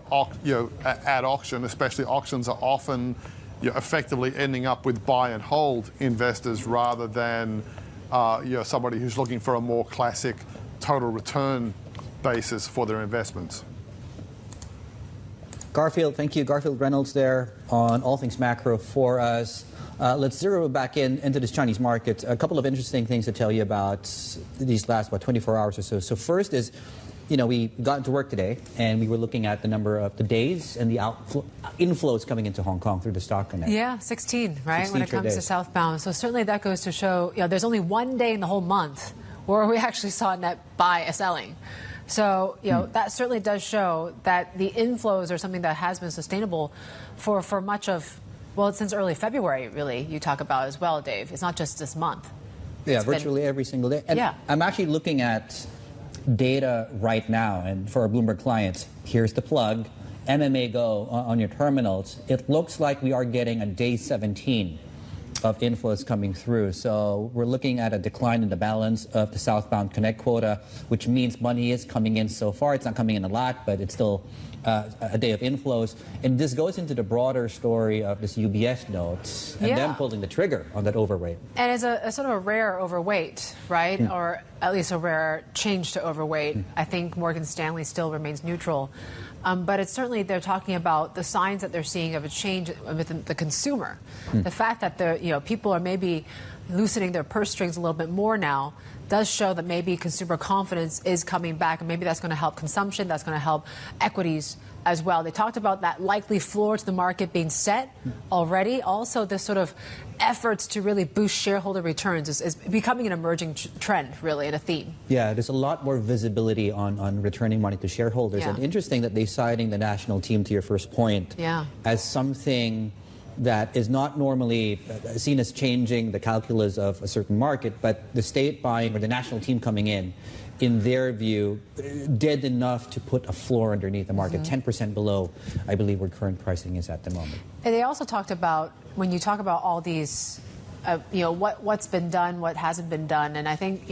at auction, especially auctions are often effectively ending up with buy and hold investors rather than somebody who's looking for a more classic total return basis for their investments. Garfield, thank you. Garfield Reynolds there on All Things Macro for us. Let's zero back into this Chinese market. A couple of interesting things to tell you about these last, 24 hours or so. So first is, we got into work today, and we were looking at the number of the days and the inflows coming into Hong Kong through the Stock Connect. Yeah, 16, right, 16 when it comes days. to southbound. So certainly that goes to show, there's only one day in the whole month where we actually saw net selling. So, that certainly does show that the inflows are something that has been sustainable for much of, since early February, really, you talk about as well, Dave. It's not just this month. Yeah, virtually every single day. And yeah. I'm actually looking at data right now, and for our Bloomberg clients, here's the plug. MMA Go on your terminals. It looks like we are getting a day 17 of inflows coming through. So we're looking at a decline in the balance of the southbound connect quota, which means money is coming in so far. It's not coming in a lot, but it's still a day of inflows. And this goes into the broader story of this UBS note and them pulling the trigger on that overweight. And it's a sort of a rare overweight, right? Or at least a rare change to overweight. I think Morgan Stanley still remains neutral. But it's certainly, they're talking about the signs that they're seeing of a change within the consumer. The fact that people are maybe loosening their purse strings a little bit more now does show that maybe consumer confidence is coming back, and maybe that's going to help consumption, that's going to help equities as well. They talked about that likely floor to the market being set already. Also, this sort of efforts to really boost shareholder returns is becoming an emerging trend, really, and a theme. Yeah, there's a lot more visibility on returning money to shareholders. Yeah. And interesting that they're citing the national team, to your first point, as something that is not normally seen as changing the calculus of a certain market, but the state buying or the national team coming in their view, did enough to put a floor underneath the market, 10% below, I believe, where current pricing is at the moment. And they also talked about, when you talk about all these, what's been done, what hasn't been done, and I think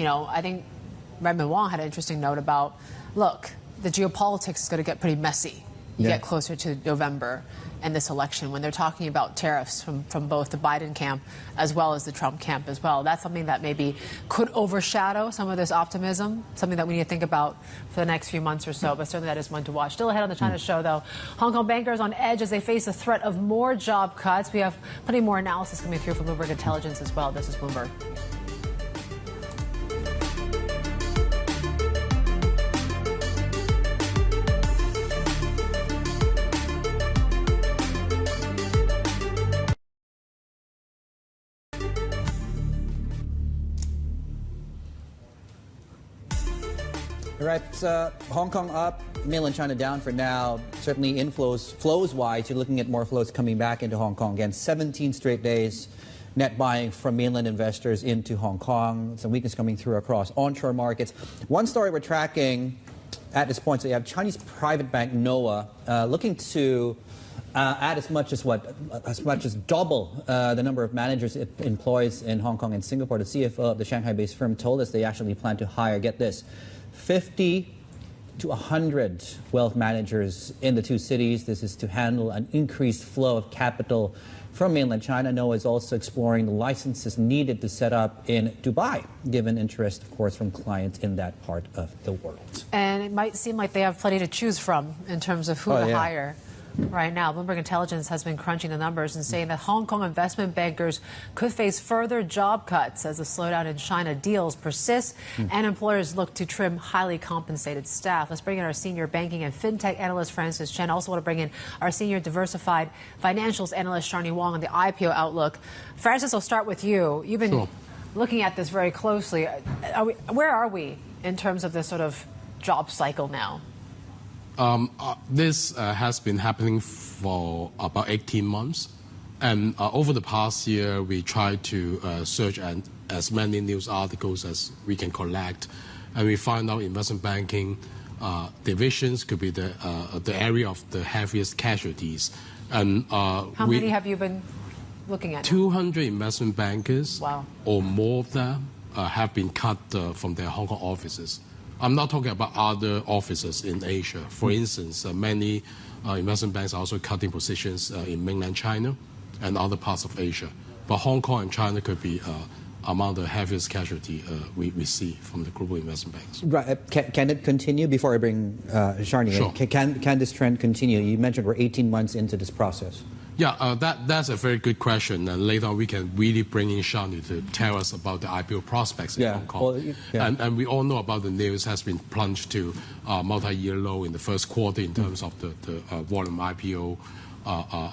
Redmond Wong had an interesting note about, look, the geopolitics is going to get pretty messy. You get closer to November and this election when they're talking about tariffs from both the Biden camp as well as the Trump camp as well. That's something that maybe could overshadow some of this optimism, something that we need to think about for the next few months or so, but certainly that is one to watch. Still ahead on the China show, though. Hong Kong bankers on edge as they face the threat of more job cuts. We have plenty more analysis coming through from Bloomberg Intelligence as well. This is Bloomberg. All right, Hong Kong up, mainland China down for now. Certainly inflows, flows-wise, you're looking at more flows coming back into Hong Kong. Again, 17 straight days net buying from mainland investors into Hong Kong. Some weakness coming through across onshore markets. One story we're tracking at this point, so you have Chinese private bank NOAA looking to add as much as double the number of managers it employs in Hong Kong and Singapore. The CFO of the Shanghai-based firm told us they actually plan to hire, get this, 50 to 100 wealth managers in the two cities. This is to handle an increased flow of capital from mainland China. NOAA is also exploring the licenses needed to set up in Dubai, given interest, of course, from clients in that part of the world. And it might seem like they have plenty to choose from in terms of who to hire. Right now, Bloomberg Intelligence has been crunching the numbers and saying that Hong Kong investment bankers could face further job cuts as the slowdown in China deals persist and employers look to trim highly compensated staff. Let's bring in our senior banking and fintech analyst, Francis Chen. Also want to bring in our senior diversified financials analyst, Sharni Wong, on the IPO outlook. Francis, I'll start with you. You've been looking at this very closely. Where are we in terms of this sort of job cycle now? This has been happening for about 18 months. And over the past year, we tried to search as many news articles as we can collect. And we find out investment banking divisions could be the area of the heaviest casualties. And how many have you been looking at? 200 investment bankers or more of them have been cut from their Hong Kong offices. I'm not talking about other offices in Asia. For instance, many investment banks are also cutting positions in mainland China and other parts of Asia. But Hong Kong and China could be among the heaviest casualty we see from the global investment banks. Right. Can it continue? Before I bring Sharni, Sure. Can this trend continue? You mentioned we're 18 months into this process. Yeah, that's a very good question. And later on, we can really bring in Sharni to tell us about the IPO prospects in Hong Kong. And we all know about the news has been plunged to multi-year low in the first quarter in terms of the volume IPO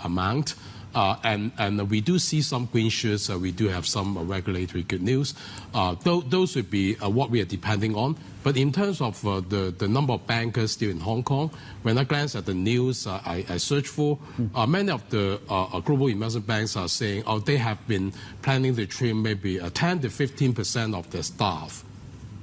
amount. And we do see some green shoots. We do have some regulatory good news. Those would be what we are depending on. But in terms of the number of bankers still in Hong Kong, when I glance at the news I search for, many of the global investment banks are saying, they have been planning to trim maybe 10 to 15% of their staff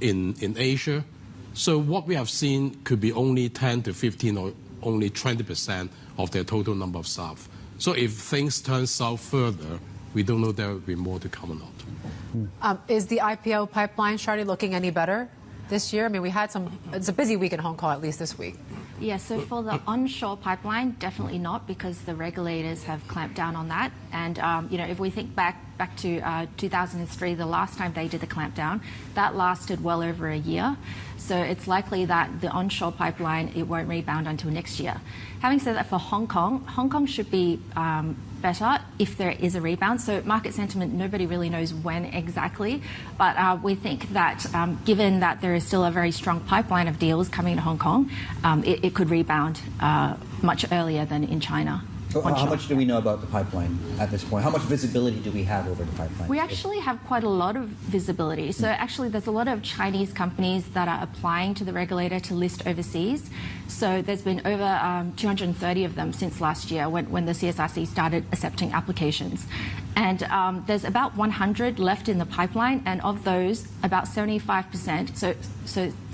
in Asia. So what we have seen could be only 10 to 15 or only 20% of their total number of staff. So if things turn south further, we don't know there will be more to come or not. Is the IPO pipeline, Sharni, looking any better this year? I mean, it's a busy week in Hong Kong, at least this week. Yeah, so for the onshore pipeline, definitely not, because the regulators have clamped down on that. And, if we think back back to 2003, the last time they did the clampdown. That lasted well over a year. So it's likely that the onshore pipeline, it won't rebound until next year. Having said that, for Hong Kong should be better if there is a rebound. So market sentiment, nobody really knows when exactly. But we think that given that there is still a very strong pipeline of deals coming to Hong Kong, it could rebound much earlier than in China. So how much do we know about the pipeline at this point? How much visibility do we have over the pipeline? We actually have quite a lot of visibility. So actually there's a lot of Chinese companies that are applying to the regulator to list overseas. So there's been over 230 of them since last year when the CSRC started accepting applications. And there's about 100 left in the pipeline, and of those, about 75%, so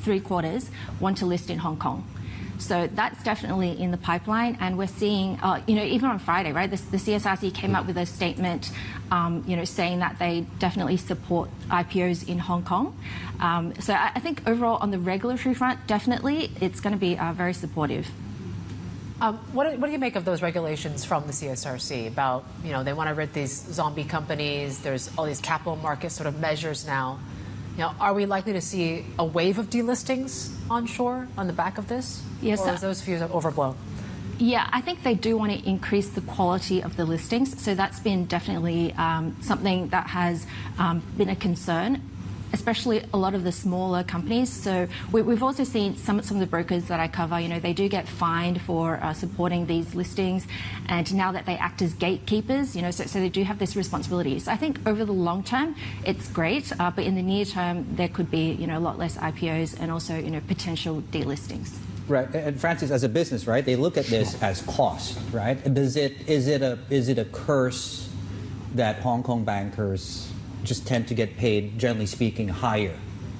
3/4, want to list in Hong Kong. So that's definitely in the pipeline, and we're seeing, even on Friday, right, the CSRC came up with a statement, saying that they definitely support IPOs in Hong Kong. So I think overall on the regulatory front, definitely it's going to be very supportive. What do you make of those regulations from the CSRC about, they want to rid these zombie companies, there's all these capital market sort of measures now. Are we likely to see a wave of delistings onshore on the back of this? Yes. Or is those views overblown? Yeah, I think they do want to increase the quality of the listings. So that's been definitely something that has been a concern, especially a lot of the smaller companies. So we've also seen some of the brokers that I cover, they do get fined for supporting these listings. And now that they act as gatekeepers, so they do have this responsibility. So I think over the long term, it's great. But in the near term, there could be, a lot less IPOs and also, potential delistings. Right, and Francis, as a business, right, they look at this as cost, right? Is it a curse that Hong Kong bankers just tend to get paid, generally speaking, higher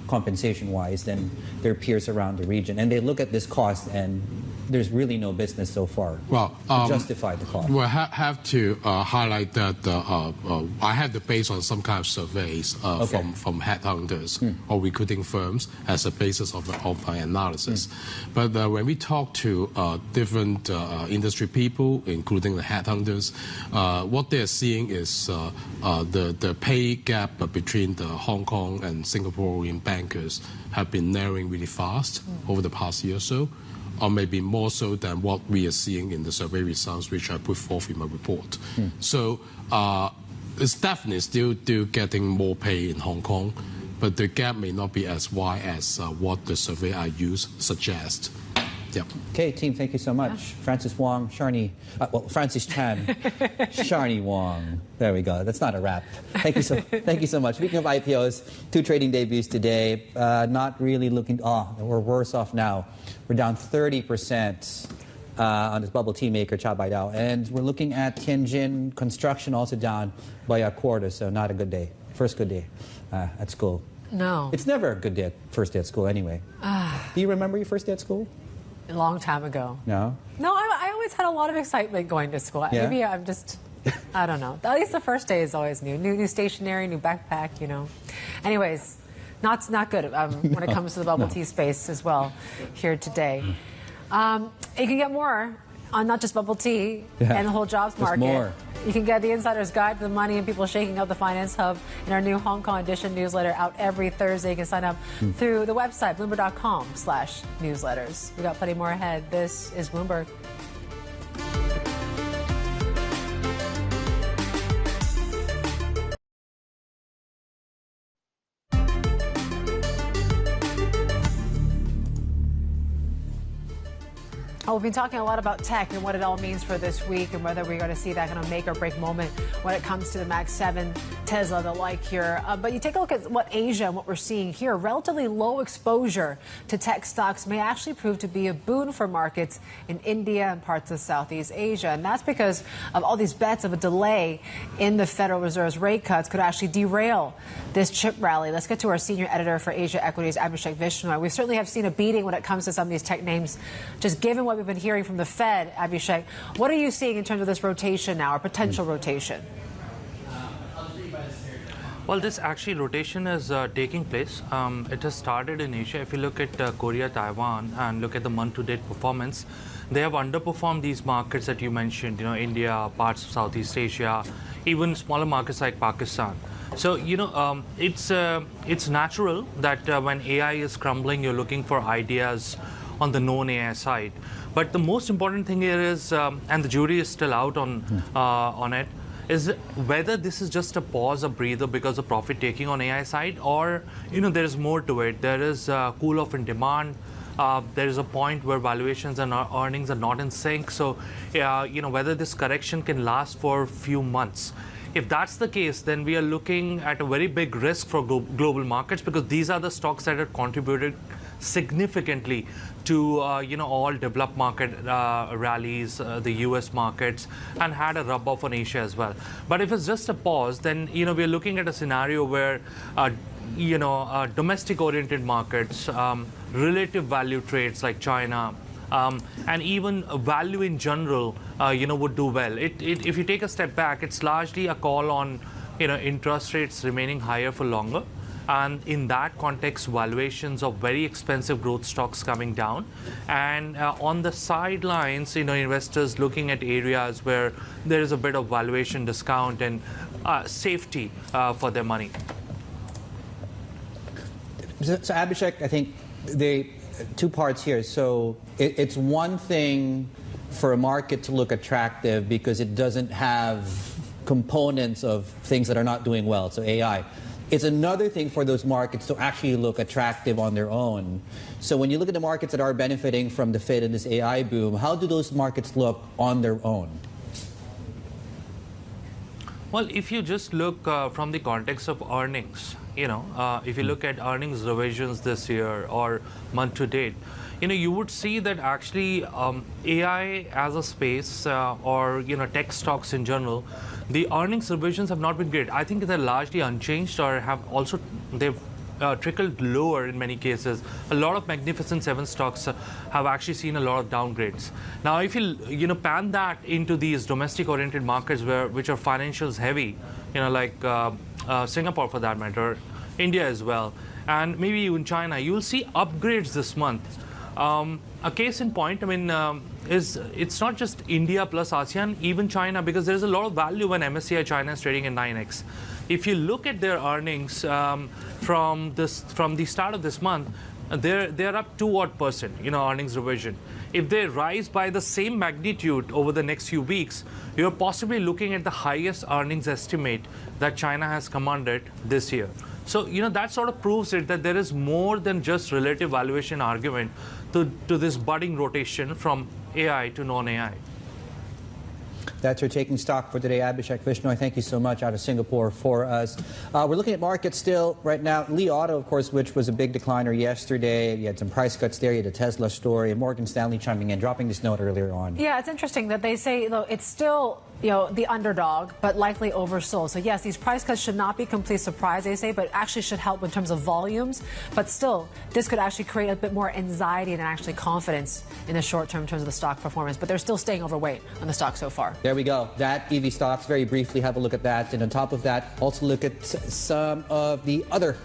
compensation-wise than their peers around the region? And they look at this cost, and there's really no business so far to justify the cost. Well, have to highlight that I have to base on some kind of surveys from headhunters or recruiting firms as a basis of my analysis. But when we talk to different industry people, including the headhunters, what they're seeing is the pay gap between the Hong Kong and Singaporean bankers have been narrowing really fast over the past year or so, or maybe more so than what we are seeing in the survey results, which I put forth in my report. So it's definitely still getting more pay in Hong Kong, but the gap may not be as wide as what the survey I use suggests. Yeah. Okay, team, thank you so much. Francis Wong, Francis Chan, Sharni Wong. There we go. That's not a wrap. Thank you so much. Speaking of IPOs, 2 trading debuts today. Not really looking. We're worse off now. We're down 30% on this bubble tea maker, Chabaidao, and we're looking at Tianjin construction also down by a quarter. So not a good day. First good day at school. No. It's never a good day first day at school anyway. Do you remember your first day at school? A long time ago. No? No, I always had a lot of excitement going to school. Yeah? Maybe I'm just, I don't know. At least the first day is always new. New stationery, new backpack, Anyways, not good when it comes to the bubble tea space as well here today. You can get more on not just bubble tea and the whole jobs market. More. You can get the Insider's Guide to the Money and People Shaking Up the Finance Hub in our new Hong Kong edition newsletter out every Thursday. You can sign up through the website, Bloomberg.com/newsletters. We got plenty more ahead. This is Bloomberg. We've been talking a lot about tech and what it all means for this week and whether we're going to see that kind of make or break moment when it comes to the Max 7, Tesla, the like here. But you take a look at what Asia and what we're seeing here. Relatively low exposure to tech stocks may actually prove to be a boon for markets in India and parts of Southeast Asia. And that's because of all these bets of a delay in the Federal Reserve's rate cuts could actually derail this chip rally. Let's get to our senior editor for Asia Equities, Abhishek Vishnu. We certainly have seen a beating when it comes to some of these tech names, just given what we've been hearing from the Fed. Abhishek, what are you seeing in terms of this rotation now, or potential rotation? Well, this actually rotation is taking place. It has started in Asia. If you look at Korea, Taiwan, and look at the month-to-date performance, they have underperformed these markets that you mentioned, India, parts of Southeast Asia, even smaller markets like Pakistan. So, it's natural that when AI is crumbling, you're looking for ideas on the non-AI side. But the most important thing here is, and the jury is still out on it, is whether this is just a pause, a breather because of profit taking on AI side, or there is more to it. There is a cool off in demand. There is a point where valuations and earnings are not in sync. So, whether this correction can last for a few months. If that's the case, then we are looking at a very big risk for global markets, because these are the stocks that have contributed significantly to all developed market rallies, the US markets, and had a rub off on Asia as well. But if it's just a pause, then we're looking at a scenario where domestic oriented markets, relative value trades like China, and even value in general, would do well. If you take a step back, it's largely a call on interest rates remaining higher for longer. And in that context, valuations of very expensive growth stocks coming down. And on the sidelines, investors looking at areas where there is a bit of valuation discount and safety for their money. So Abhishek, I think two parts here. So it's one thing for a market to look attractive because it doesn't have components of things that are not doing well, so AI. It's another thing for those markets to actually look attractive on their own. So when you look at the markets that are benefiting from the Fed and this AI boom, how do those markets look on their own? Well, if you just look from the context of earnings, if you look at earnings revisions this year or month to date, you would see that actually AI as a space or tech stocks in general, the earnings revisions have not been great. I think they're largely unchanged, or they've trickled lower in many cases. A lot of Magnificent Seven stocks have actually seen a lot of downgrades. Now, if you pan that into these domestic-oriented markets which are financials heavy, like Singapore for that matter, India as well, and maybe even China, you'll see upgrades this month. A case in point, is it's not just India plus ASEAN, even China, because there's a lot of value when MSCI China is trading at 9x. If you look at their earnings from the start of this month, they're up 2% earnings revision. If they rise by the same magnitude over the next few weeks, you're possibly looking at the highest earnings estimate that China has commanded this year. So, that sort of proves it that there is more than just relative valuation argument to this budding rotation from AI to non-AI. That's your taking stock for today. Abhishek Vishnoi, thank you so much out of Singapore for us. We're looking at markets still right now. Li Auto, of course, which was a big decliner yesterday. You had some price cuts there. You had a Tesla story. And Morgan Stanley chiming in, dropping this note earlier on. Yeah, it's interesting that they say, though, it's still the underdog, but likely oversold. So yes, these price cuts should not be a complete surprise, they say, but actually should help in terms of volumes. But still, this could actually create a bit more anxiety and actually confidence in the short term in terms of the stock performance. But they're still staying overweight on the stock so far. There we go. That EV stocks, very briefly, have a look at that. And on top of that, also look at some of the other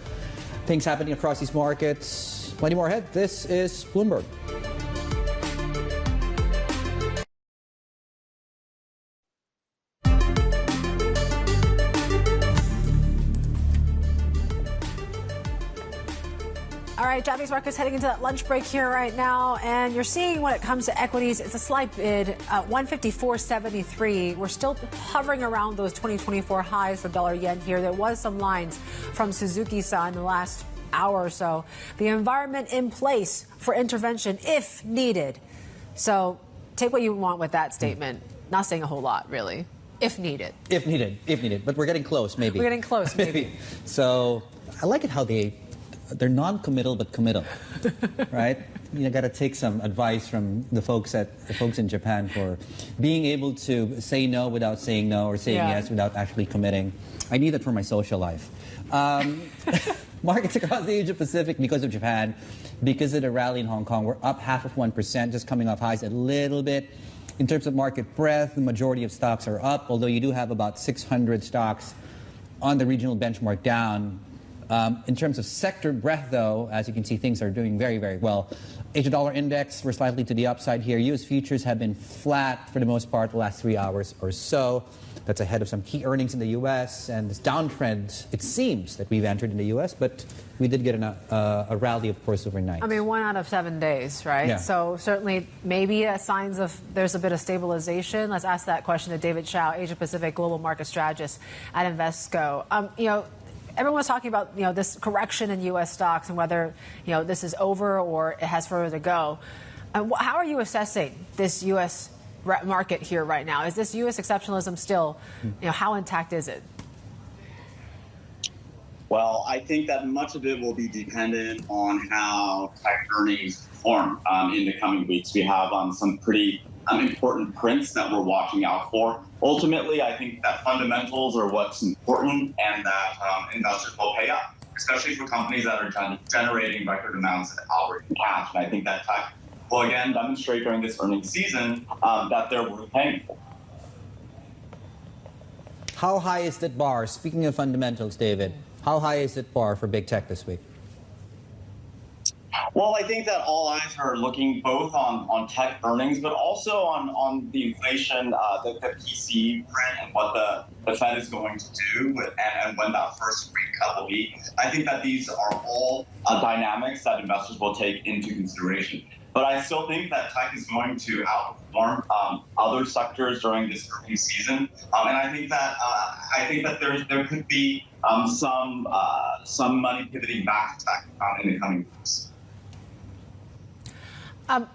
things happening across these markets. Plenty more ahead. This is Bloomberg. All right, Japanese markets heading into that lunch break here right now, and you're seeing when it comes to equities, it's a slight bid, 154.73. We're still hovering around those 2024 highs for dollar-yen here. There was some lines from Suzuki-san in the last hour or so. The environment in place for intervention if needed. So take what you want with that statement. Not saying a whole lot, really. If needed. If needed. If needed. But we're getting close, maybe. We're getting close, maybe. So I like it how they're non-committal but committal, right? Got to take some advice from the folks in Japan for being able to say no without saying no, or saying yes without actually committing. I need that for my social life. Markets across the Asia Pacific, because of Japan, because of the rally in Hong Kong, we're up 0.5%, just coming off highs a little bit. In terms of market breadth, the majority of stocks are up, although you do have about 600 stocks on the regional benchmark down. In terms of sector breadth, though, as you can see, things are doing very, very well. Asia dollar index, we're slightly to the upside here. U.S. futures have been flat for the most part the last 3 hours or so. That's ahead of some key earnings in the U.S. and this downtrend, it seems that we've entered in the U.S., but we did get a rally, of course, overnight. I mean, 1 out of 7 days, right? Yeah. So certainly maybe signs of there's a bit of stabilization. Let's ask that question to David Chao, Asia Pacific Global Market Strategist at Invesco. Everyone's talking about, this correction in U.S. stocks and whether, this is over or it has further to go. How are you assessing this U.S. market here right now? Is this U.S. exceptionalism still, how intact is it? Well, I think that much of it will be dependent on how tech earnings perform in the coming weeks. We have some pretty important prints that we're watching out for. Ultimately, I think that fundamentals are what's important and that investors will pay up, especially for companies that are generating record amounts of operating cash. And I think that tech will again demonstrate during this earnings season that they're worth paying for. How high is that bar? Speaking of fundamentals, David, how high is that bar for big tech this week? Well, I think that all eyes are looking both on tech earnings, but also on the inflation, the PCE print, and what the Fed is going to do and when that first rate cut will be. I think that these are all dynamics that investors will take into consideration. But I still think that tech is going to outperform other sectors during this earnings season, and I think that there could be some money pivoting back to tech in the coming weeks.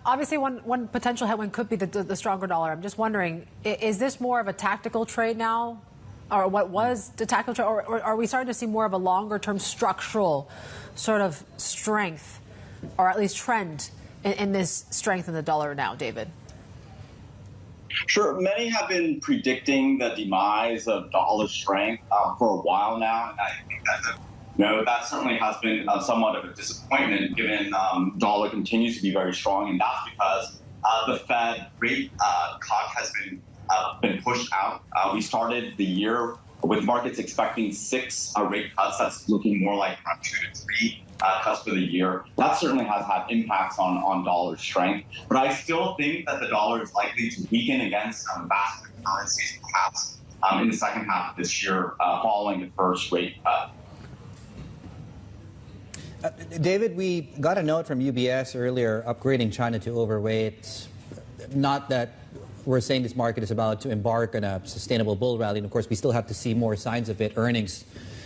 Obviously, one potential headwind could be the stronger dollar. I'm just wondering, is this more of a tactical trade now? Or what was the tactical trade? Or are we starting to see more of a longer-term structural sort of strength, or at least trend, in this strength in the dollar now, David? Sure. Many have been predicting the demise of dollar strength for a while now. And I think that that certainly has been somewhat of a disappointment, given dollar continues to be very strong, and that's because the Fed rate cut has been pushed out. We started the year with markets expecting 6 rate cuts. That's looking more like around 2 to 3 cuts for the year. That certainly has had impacts on dollar strength, but I still think that the dollar is likely to weaken against basket currencies, perhaps in the second half of this year, following the first rate cut. David, we got a note from UBS earlier upgrading China to overweight. Not that we're saying this market is about to embark on a sustainable bull rally. And of course, we still have to see more signs of it, earnings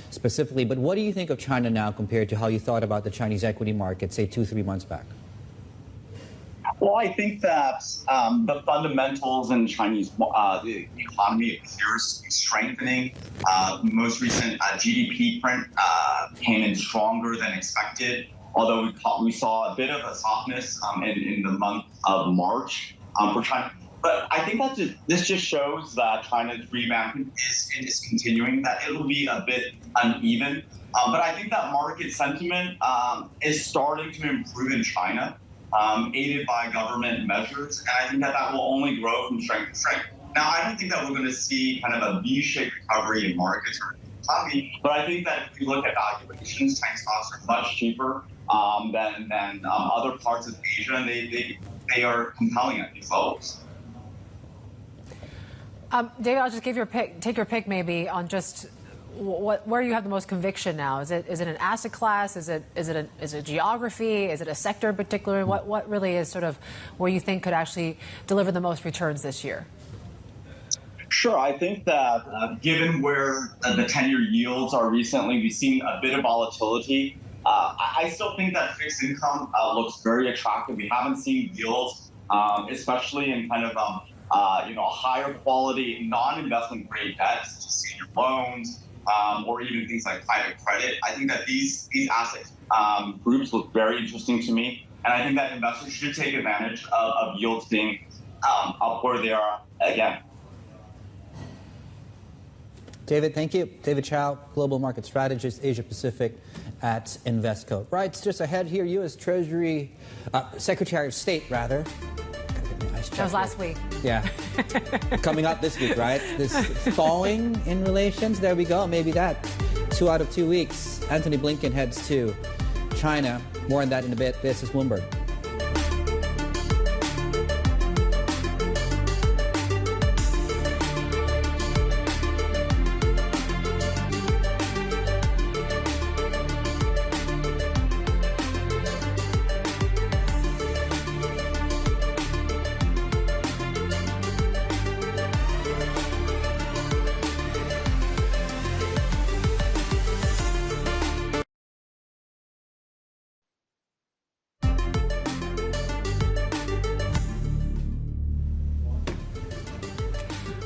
specifically. But what do you think of China now compared to how you thought about the Chinese equity market, say, 2-3 months back? Well, I think that the fundamentals in Chinese the economy appears to be strengthening. Most recent GDP print came in stronger than expected, although we saw a bit of a softness in the month of March for China. But I think that this just shows that China's rebound is continuing, that it will be a bit uneven. But I think that market sentiment is starting to improve in China, aided by government measures. And I think that will only grow from strength to strength. Now, I don't think that we're going to see kind of a V-shaped recovery in markets or economy, but I think that if you look at valuations, Chinese stocks are much cheaper than other parts of Asia, and they are compelling at these levels. David, I'll just take your pick maybe on just where you have the most conviction now. Is it an asset class? Is it geography? Is it a sector in particular? What really is sort of where you think could actually deliver the most returns this year? Sure. I think that given where the 10-year yields are recently, we've seen a bit of volatility. I still think that fixed income looks very attractive. We haven't seen yields, especially in kind of higher quality non-investment grade debt, such as senior loans, or even things like private credit. I think that these asset groups look very interesting to me, and I think that investors should take advantage of yields being up where they are again. David, thank you. David Chao, Global Market Strategist, Asia Pacific at Invesco. Right, just ahead here, U.S. Treasury Secretary of State, rather. Gotta get my That was last week. Yeah. Coming up this week, right? This thawing in relations. There we go. Maybe that. 2 out of 2 weeks. Antony Blinken heads to China. More on that in a bit. This is Bloomberg.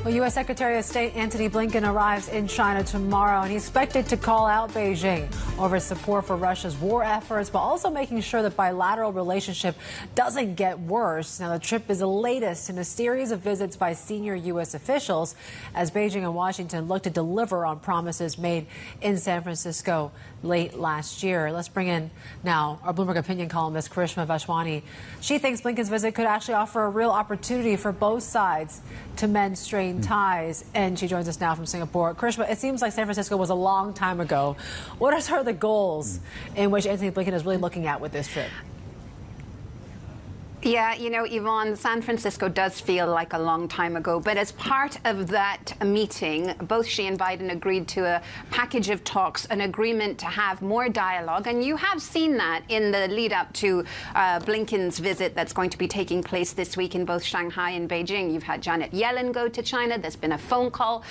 Well, U.S. Secretary of State Antony Blinken arrives in China tomorrow, and he's expected to call out Beijing over support for Russia's war efforts, but also making sure the bilateral relationship doesn't get worse. Now, the trip is the latest in a series of visits by senior U.S. officials as Beijing and Washington look to deliver on promises made in San Francisco late last year. Let's bring in now our Bloomberg opinion columnist, Vaswani. She thinks Blinken's visit could actually offer a real opportunity for both sides to mend strained ties, and she joins us now from Singapore. Karishma, it seems like San Francisco was a long time ago. What are sort of the goals in which Antony Blinken is really looking at with this trip? Yeah, you know, Yvonne, San Francisco does feel like a long time ago. But as part of that meeting, both she and Biden agreed to a package of talks, an agreement to have more dialogue. And you have seen that in the lead up to Blinken's visit that's going to be taking place this week in both Shanghai and Beijing. You've had Janet Yellen go to China. There's been a phone call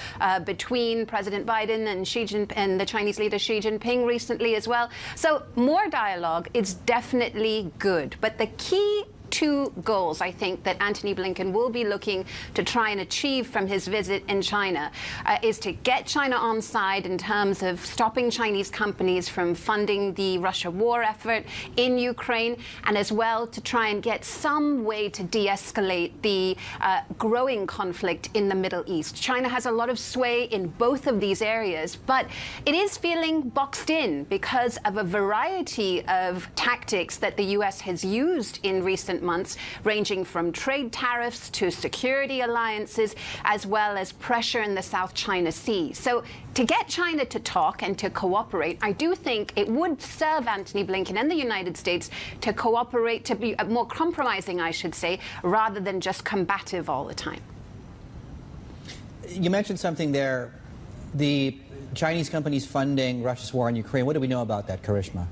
between President Biden and and the Chinese leader Xi Jinping recently as well. So more dialogue is definitely good. But the key two goals, I think, that Antony Blinken will be looking to try and achieve from his visit in China is to get China on side in terms of stopping Chinese companies from funding the Russia war effort in Ukraine, and as well to try and get some way to de-escalate the growing conflict in the Middle East. China has a lot of sway in both of these areas, but it is feeling boxed in because of a variety of tactics that the U.S. has used in recent months, ranging from trade tariffs to security alliances, as well as pressure in the South China Sea. So to get China to talk and to cooperate, I do think it would serve Antony Blinken and the United States to cooperate, to be more compromising, I should say, rather than just combative all the time. You mentioned something there, the Chinese companies funding Russia's war in Ukraine. What do we know about that, Karishma?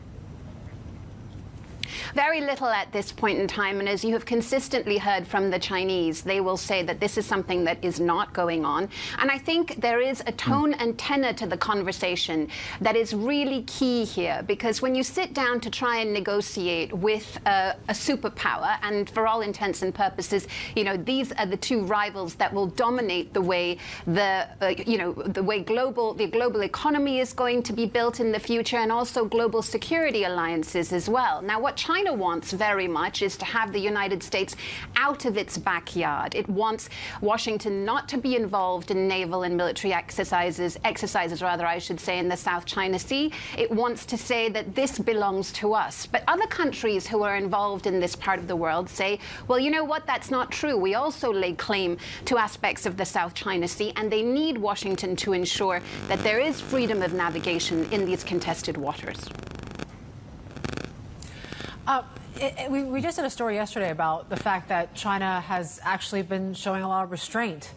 Very little at this point in time, and as you have consistently heard from the Chinese, they will say that this is something that is not going on. And I think there is a tone and tenor to the conversation that is really key here, because when you sit down to try and negotiate with a superpower, and for all intents and purposes, you know, these are the two rivals that will dominate the way the global economy is going to be built in the future, and also global security alliances as well. Now, what China wants very much is to have the United States out of its backyard. It wants Washington not to be involved in naval and military exercises I should say, in the South China Sea. It wants to say that this belongs to us. But other countries who are involved in this part of the world say, well, you know what, that's not true. We also lay claim to aspects of the South China Sea, and they need Washington to ensure that there is freedom of navigation in these contested waters. We just did a story yesterday about the fact that China has actually been showing a lot of restraint,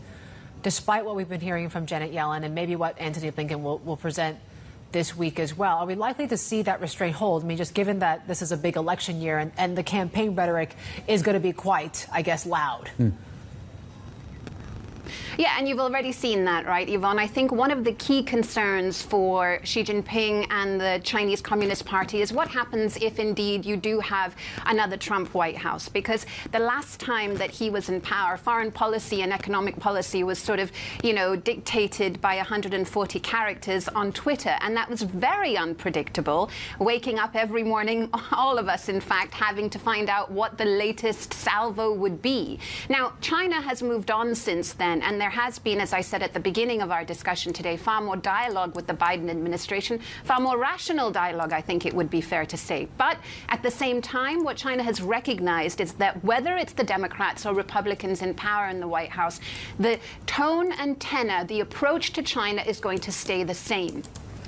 despite what we've been hearing from Janet Yellen and maybe what Antony Blinken will present this week as well. Are we likely to see that restraint hold? I mean, just given that this is a big election year and the campaign rhetoric is going to be quite, I guess, loud. Yeah, and you've already seen that, right, Yvonne? I think one of the key concerns for Xi Jinping and the Chinese Communist Party is what happens if indeed you do have another Trump White House. Because the last time that he was in power, foreign policy and economic policy was sort of, you know, dictated by 140 characters on Twitter. And that was very unpredictable, waking up every morning, all of us, in fact, having to find out what the latest salvo would be. Now, China has moved on since then. agreement. And there has been, as I said at the beginning of our discussion today, far more dialogue with the Biden administration, far more rational dialogue, I think it would be fair to say. But at the same time, what China has recognized is that whether it's the Democrats or Republicans in power in the White House, the tone and tenor, the approach to China is going to stay the same.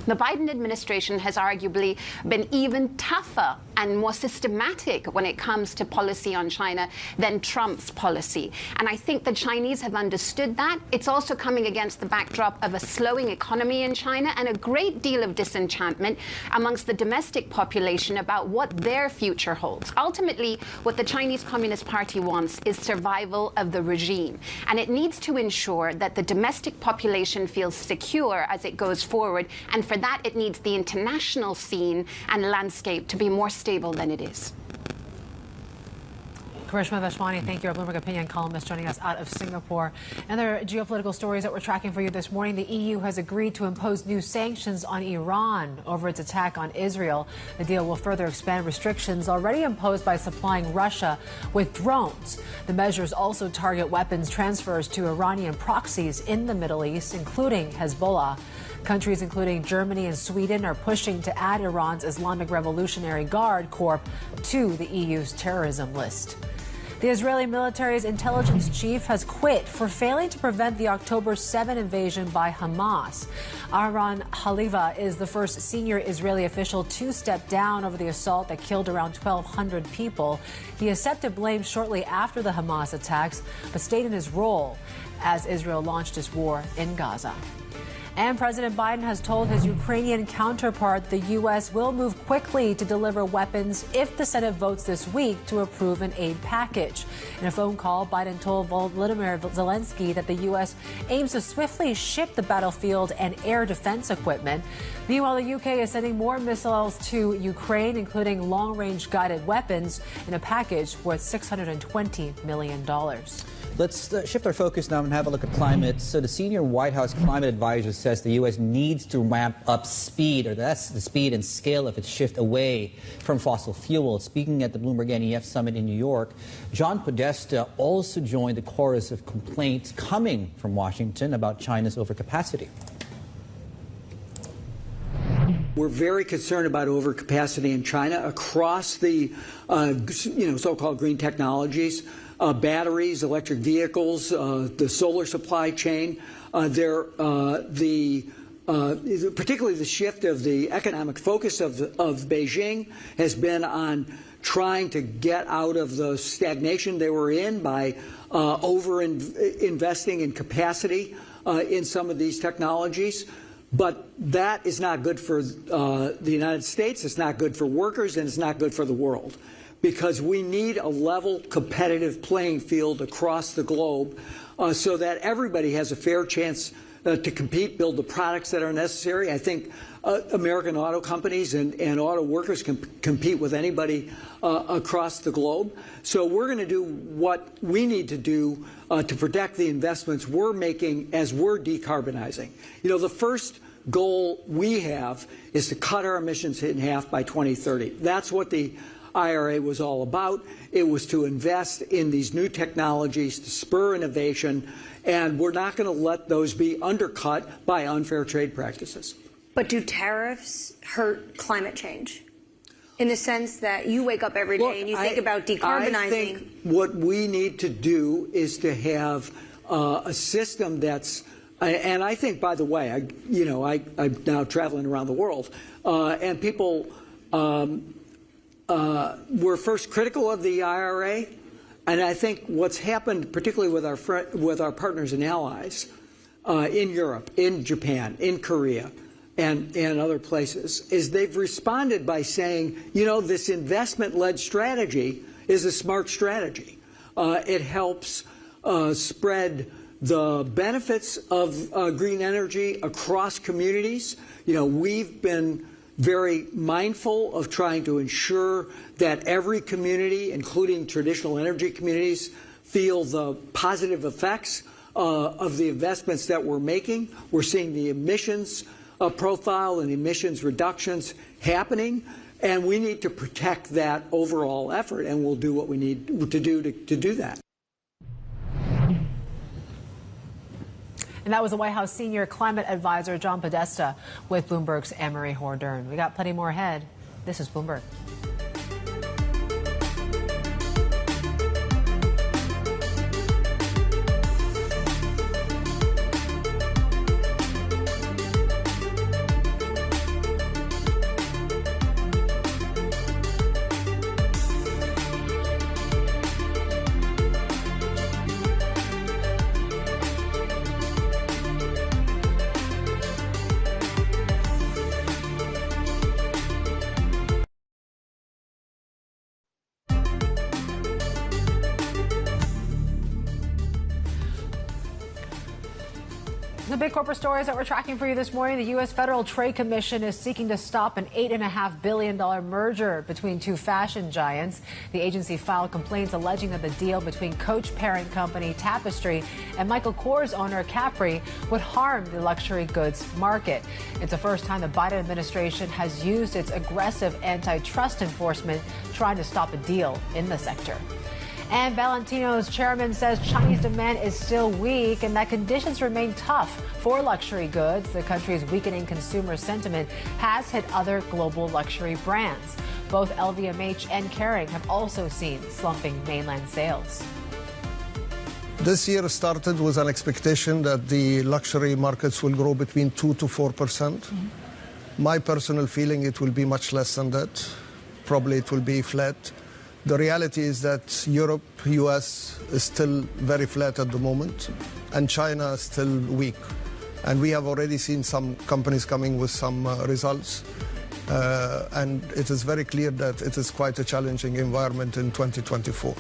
The Biden administration has arguably been even tougher and more systematic when it comes to policy on China than Trump's policy. And I think the Chinese have understood that. It's also coming against the backdrop of a slowing economy in China and a great deal of disenchantment amongst the domestic population about what their future holds. Ultimately, what the Chinese Communist Party wants is survival of the regime. And it needs to ensure that the domestic population feels secure as it goes forward. And for that, it needs the international scene and landscape to be more stable than it is. Karishma Vaswani, thank you, our Bloomberg opinion columnist joining us out of Singapore. Other geopolitical stories that we're tracking for you this morning. The EU has agreed to impose new sanctions on Iran over its attack on Israel. The deal will further expand restrictions already imposed by supplying Russia with drones. The measures also target weapons transfers to Iranian proxies in the Middle East, including Hezbollah. Countries including Germany and Sweden are pushing to add Iran's Islamic Revolutionary Guard Corps to the EU's terrorism list. The Israeli military's intelligence chief has quit for failing to prevent the October 7 invasion by Hamas. Aaron Haliva is the first senior Israeli official to step down over the assault that killed around 1,200 people. He accepted blame shortly after the Hamas attacks, but stayed in his role as Israel launched its war in Gaza. And President Biden has told his Ukrainian counterpart the U.S. will move quickly to deliver weapons if the Senate votes this week to approve an aid package. In a phone call, Biden told Volodymyr Zelensky that the U.S. aims to swiftly ship the battlefield and air defense equipment. Meanwhile, the U.K. is sending more missiles to Ukraine, including long-range guided weapons, in a package worth $620 million. Let's shift our focus now and have a look at climate. So the senior White House climate advisor says the U.S. needs to ramp up speed, or that's the speed and scale of its shift away from fossil fuels. Speaking at the Bloomberg NEF Summit in New York, John Podesta also joined the chorus of complaints coming from Washington about China's overcapacity. We're very concerned about overcapacity in China across the so-called green technologies. Batteries, electric vehicles, the solar supply chain. Particularly the shift of the economic focus of Beijing has been on trying to get out of the stagnation they were in by investing in capacity in some of these technologies. But that is not good for the United States, it's not good for workers, and it's not good for the world. Because we need a level, competitive playing field across the globe so that everybody has a fair chance to compete, build the products that are necessary. I think American auto companies and auto workers can compete with anybody across the globe. So we're going to do what we need to do to protect the investments we're making as we're decarbonizing. You know, the first goal we have is to cut our emissions in half by 2030. That's what the IRA was all about. It was to invest in these new technologies to spur innovation, and we're not going to let those be undercut by unfair trade practices. But do tariffs hurt climate change? In the sense that you wake up every day and you think about decarbonizing. I think what we need to do is to have a system that's, and I think, by the way, I'm now traveling around the world, and people were first critical of the IRA, and I think what's happened, particularly with our partners and allies in Europe, in Japan, in Korea, and other places, is they've responded by saying, you know, this investment-led strategy is a smart strategy. It helps spread the benefits of green energy across communities. You know, we've been very mindful of trying to ensure that every community, including traditional energy communities, feel the positive effects of the investments that we're making. We're seeing the emissions profile and emissions reductions happening, and we need to protect that overall effort, and we'll do what we need to do to do that. And that was the White House senior climate advisor John Podesta with Bloomberg's Anne-Marie Hordern. We got plenty more ahead. This is Bloomberg. The big corporate stories that we're tracking for you this morning. The U.S. Federal Trade Commission is seeking to stop an $8.5 billion merger between two fashion giants. The agency filed complaints alleging that the deal between Coach parent company Tapestry and Michael Kors owner Capri would harm the luxury goods market. It's the first time the Biden administration has used its aggressive antitrust enforcement trying to stop a deal in the sector. And Valentino's chairman says Chinese demand is still weak and that conditions remain tough for luxury goods. The country's weakening consumer sentiment has hit other global luxury brands. Both LVMH and Kering have also seen slumping mainland sales. This year started with an expectation that the luxury markets will grow between 2 to 4%. My personal feeling, it will be much less than that. Probably it will be flat. The reality is that Europe, US is still very flat at the moment, and China is still weak. And we have already seen some companies coming with some results. And it is very clear that it is quite a challenging environment in 2024.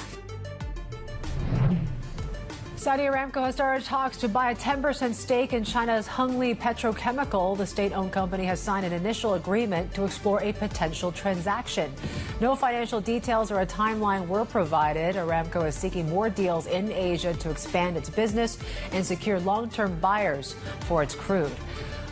Saudi Aramco has started talks to buy a 10% stake in China's Hengli Petrochemical. The state-owned company has signed an initial agreement to explore a potential transaction. No financial details or a timeline were provided. Aramco is seeking more deals in Asia to expand its business and secure long-term buyers for its crude.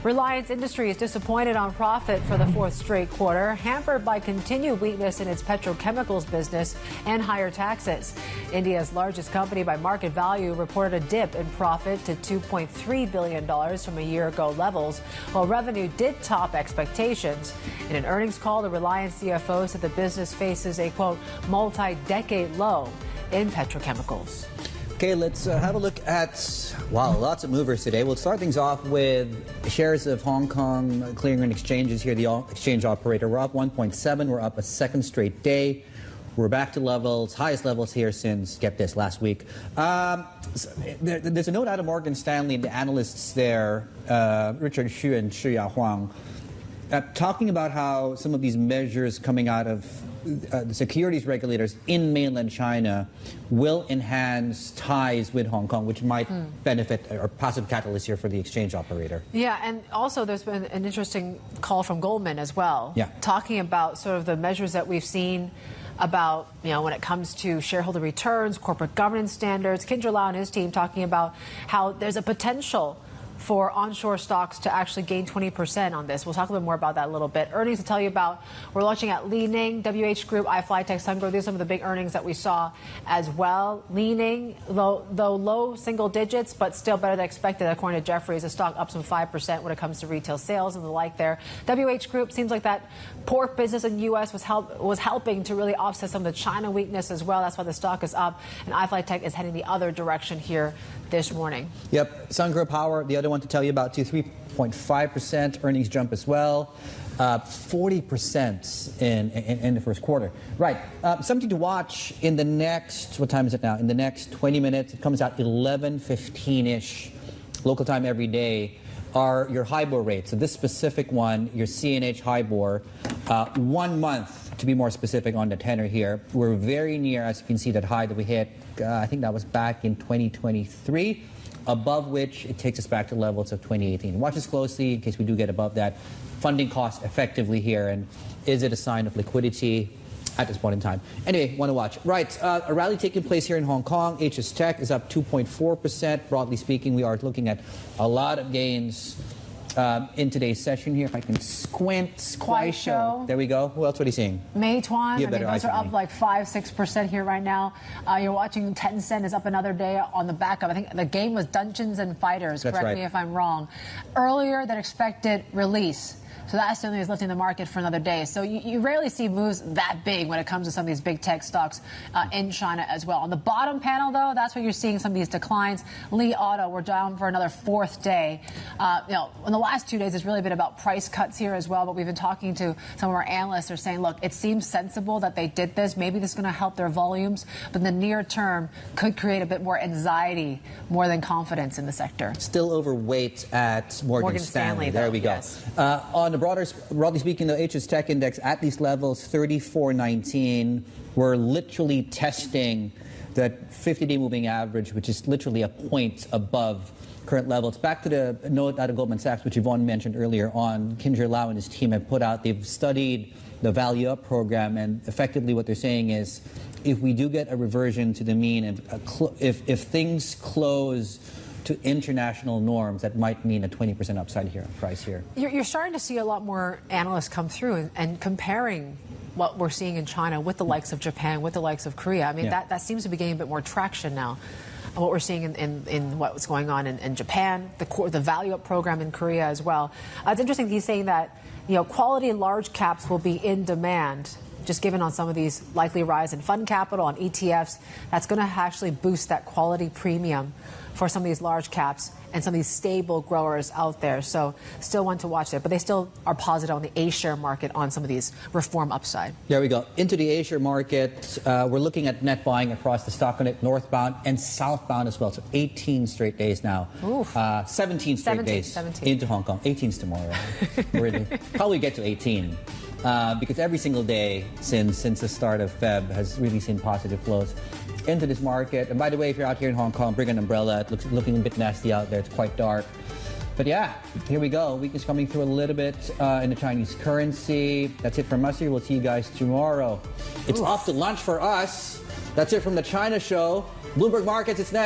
Reliance Industries disappointed on profit for the fourth straight quarter, hampered by continued weakness in its petrochemicals business and higher taxes. India's largest company by market value reported a dip in profit to $2.3 billion from a year ago levels, while revenue did top expectations. In an earnings call, the Reliance CFO said the business faces a, quote, multi-decade low in petrochemicals. Okay, let's have a look at, wow, lots of movers today. We'll start things off with shares of Hong Kong clearing and exchanges here, the exchange operator. We're up 1.7. We're up a second straight day. We're back to levels, highest levels here since, get this, last week. There's a note out of Morgan Stanley, the analysts there, Richard Xu and Shiyao Huang, talking about how some of these measures coming out of the securities regulators in mainland China will enhance ties with Hong Kong, which might benefit or positive catalyst here for the exchange operator. Yeah, and also there's been an interesting call from Goldman as well, yeah, talking about sort of the measures that we've seen about, you know, when it comes to shareholder returns, corporate governance standards. Kendra Lau and his team talking about how there's a potential for onshore stocks to actually gain 20% on this. We'll talk a little more about that a little bit. Earnings to tell you about, we're launching at Li Ning, WH Group, iFlyTech, Sungrow. These are some of the big earnings that we saw as well. Li Ning, though low single digits, but still better than expected, according to Jefferies. The stock up some 5% when it comes to retail sales and the like there. WH Group, seems like that pork business in the U.S. was helping to really offset some of the China weakness as well. That's why the stock is up. And iFlyTech is heading the other direction here this morning. Yep, Sungrow Power, the other one to tell you about, 3.5% earnings jump as well, 40% in the first quarter. Right, something to watch in the next, what time is it now? In the next 20 minutes, it comes out 11:15-ish, local time every day, are your HIBOR rates. So this specific one, your CNH HIBOR, 1 month to be more specific on the tenor here. We're very near, as you can see, that high that we hit, I think that was back in 2023, above which it takes us back to levels of 2018. Watch this closely in case we do get above that. Funding costs effectively here, and is it a sign of liquidity at this point in time? Anyway, want to watch. Right, a rally taking place here in Hong Kong. HS Tech is up 2.4%. Broadly speaking, we are looking at a lot of gains in today's session here. If I can squint, Saxo. There we go. Who else? What are you seeing? Meituan, You I better mean, those eyes are than up me. like 5-6% here right now. You're watching Tencent is up another day on the back of, I think the game was Dungeons and Fighters. That's Correct right. me if I'm wrong. Earlier than expected release. So that certainly is lifting the market for another day. So you rarely see moves that big when it comes to some of these big tech stocks in China as well. On the bottom panel, though, that's where you're seeing some of these declines. Li Auto, we're down for another fourth day. In the last 2 days, it's really been about price cuts here as well. But we've been talking to some of our analysts. They're saying, look, it seems sensible that they did this. Maybe this is going to help their volumes. But in the near term, could create a bit more anxiety more than confidence in the sector. Still overweight at Morgan Stanley. There though, we go. yes. On the broadly speaking, the HS Tech Index at these levels, 34.19. We're literally testing that 50-day moving average, which is literally a point above current levels. Back to the note out of Goldman Sachs, which Yvonne mentioned earlier on, Kinjer Lau and his team have put out. They've studied the Value Up program, and effectively what they're saying is if we do get a reversion to the mean, and if things close to international norms, that might mean a 20% upside here, price here. You're starting to see a lot more analysts come through and comparing what we're seeing in China with the likes of Japan, with the likes of Korea. I mean, that seems to be gaining a bit more traction now. What we're seeing in what's going on in Japan, the Value Up program in Korea as well. It's interesting he's saying that quality large caps will be in demand, just given on some of these likely rise in fund capital on ETFs. That's going to actually boost that quality premium for some of these large caps and some of these stable growers out there. So still one to watch there. But they still are positive on the A-share market on some of these reform upside. There we go. Into the A-share market, we're looking at net buying across the stock connect northbound and southbound as well. So 18 straight days now. 17 straight days into Hong Kong. 18's tomorrow. Really. Probably get to 18. Because every single day since the start of Feb has really seen positive flows into this market. And by the way, if you're out here in Hong Kong, bring an umbrella. It looks looking a bit nasty out there. It's quite dark. But yeah, here we go. Weakness coming through a little bit in the Chinese currency. That's it from us here. We'll see you guys tomorrow. It's off to lunch for us. That's it from the China show. Bloomberg Markets, it's next.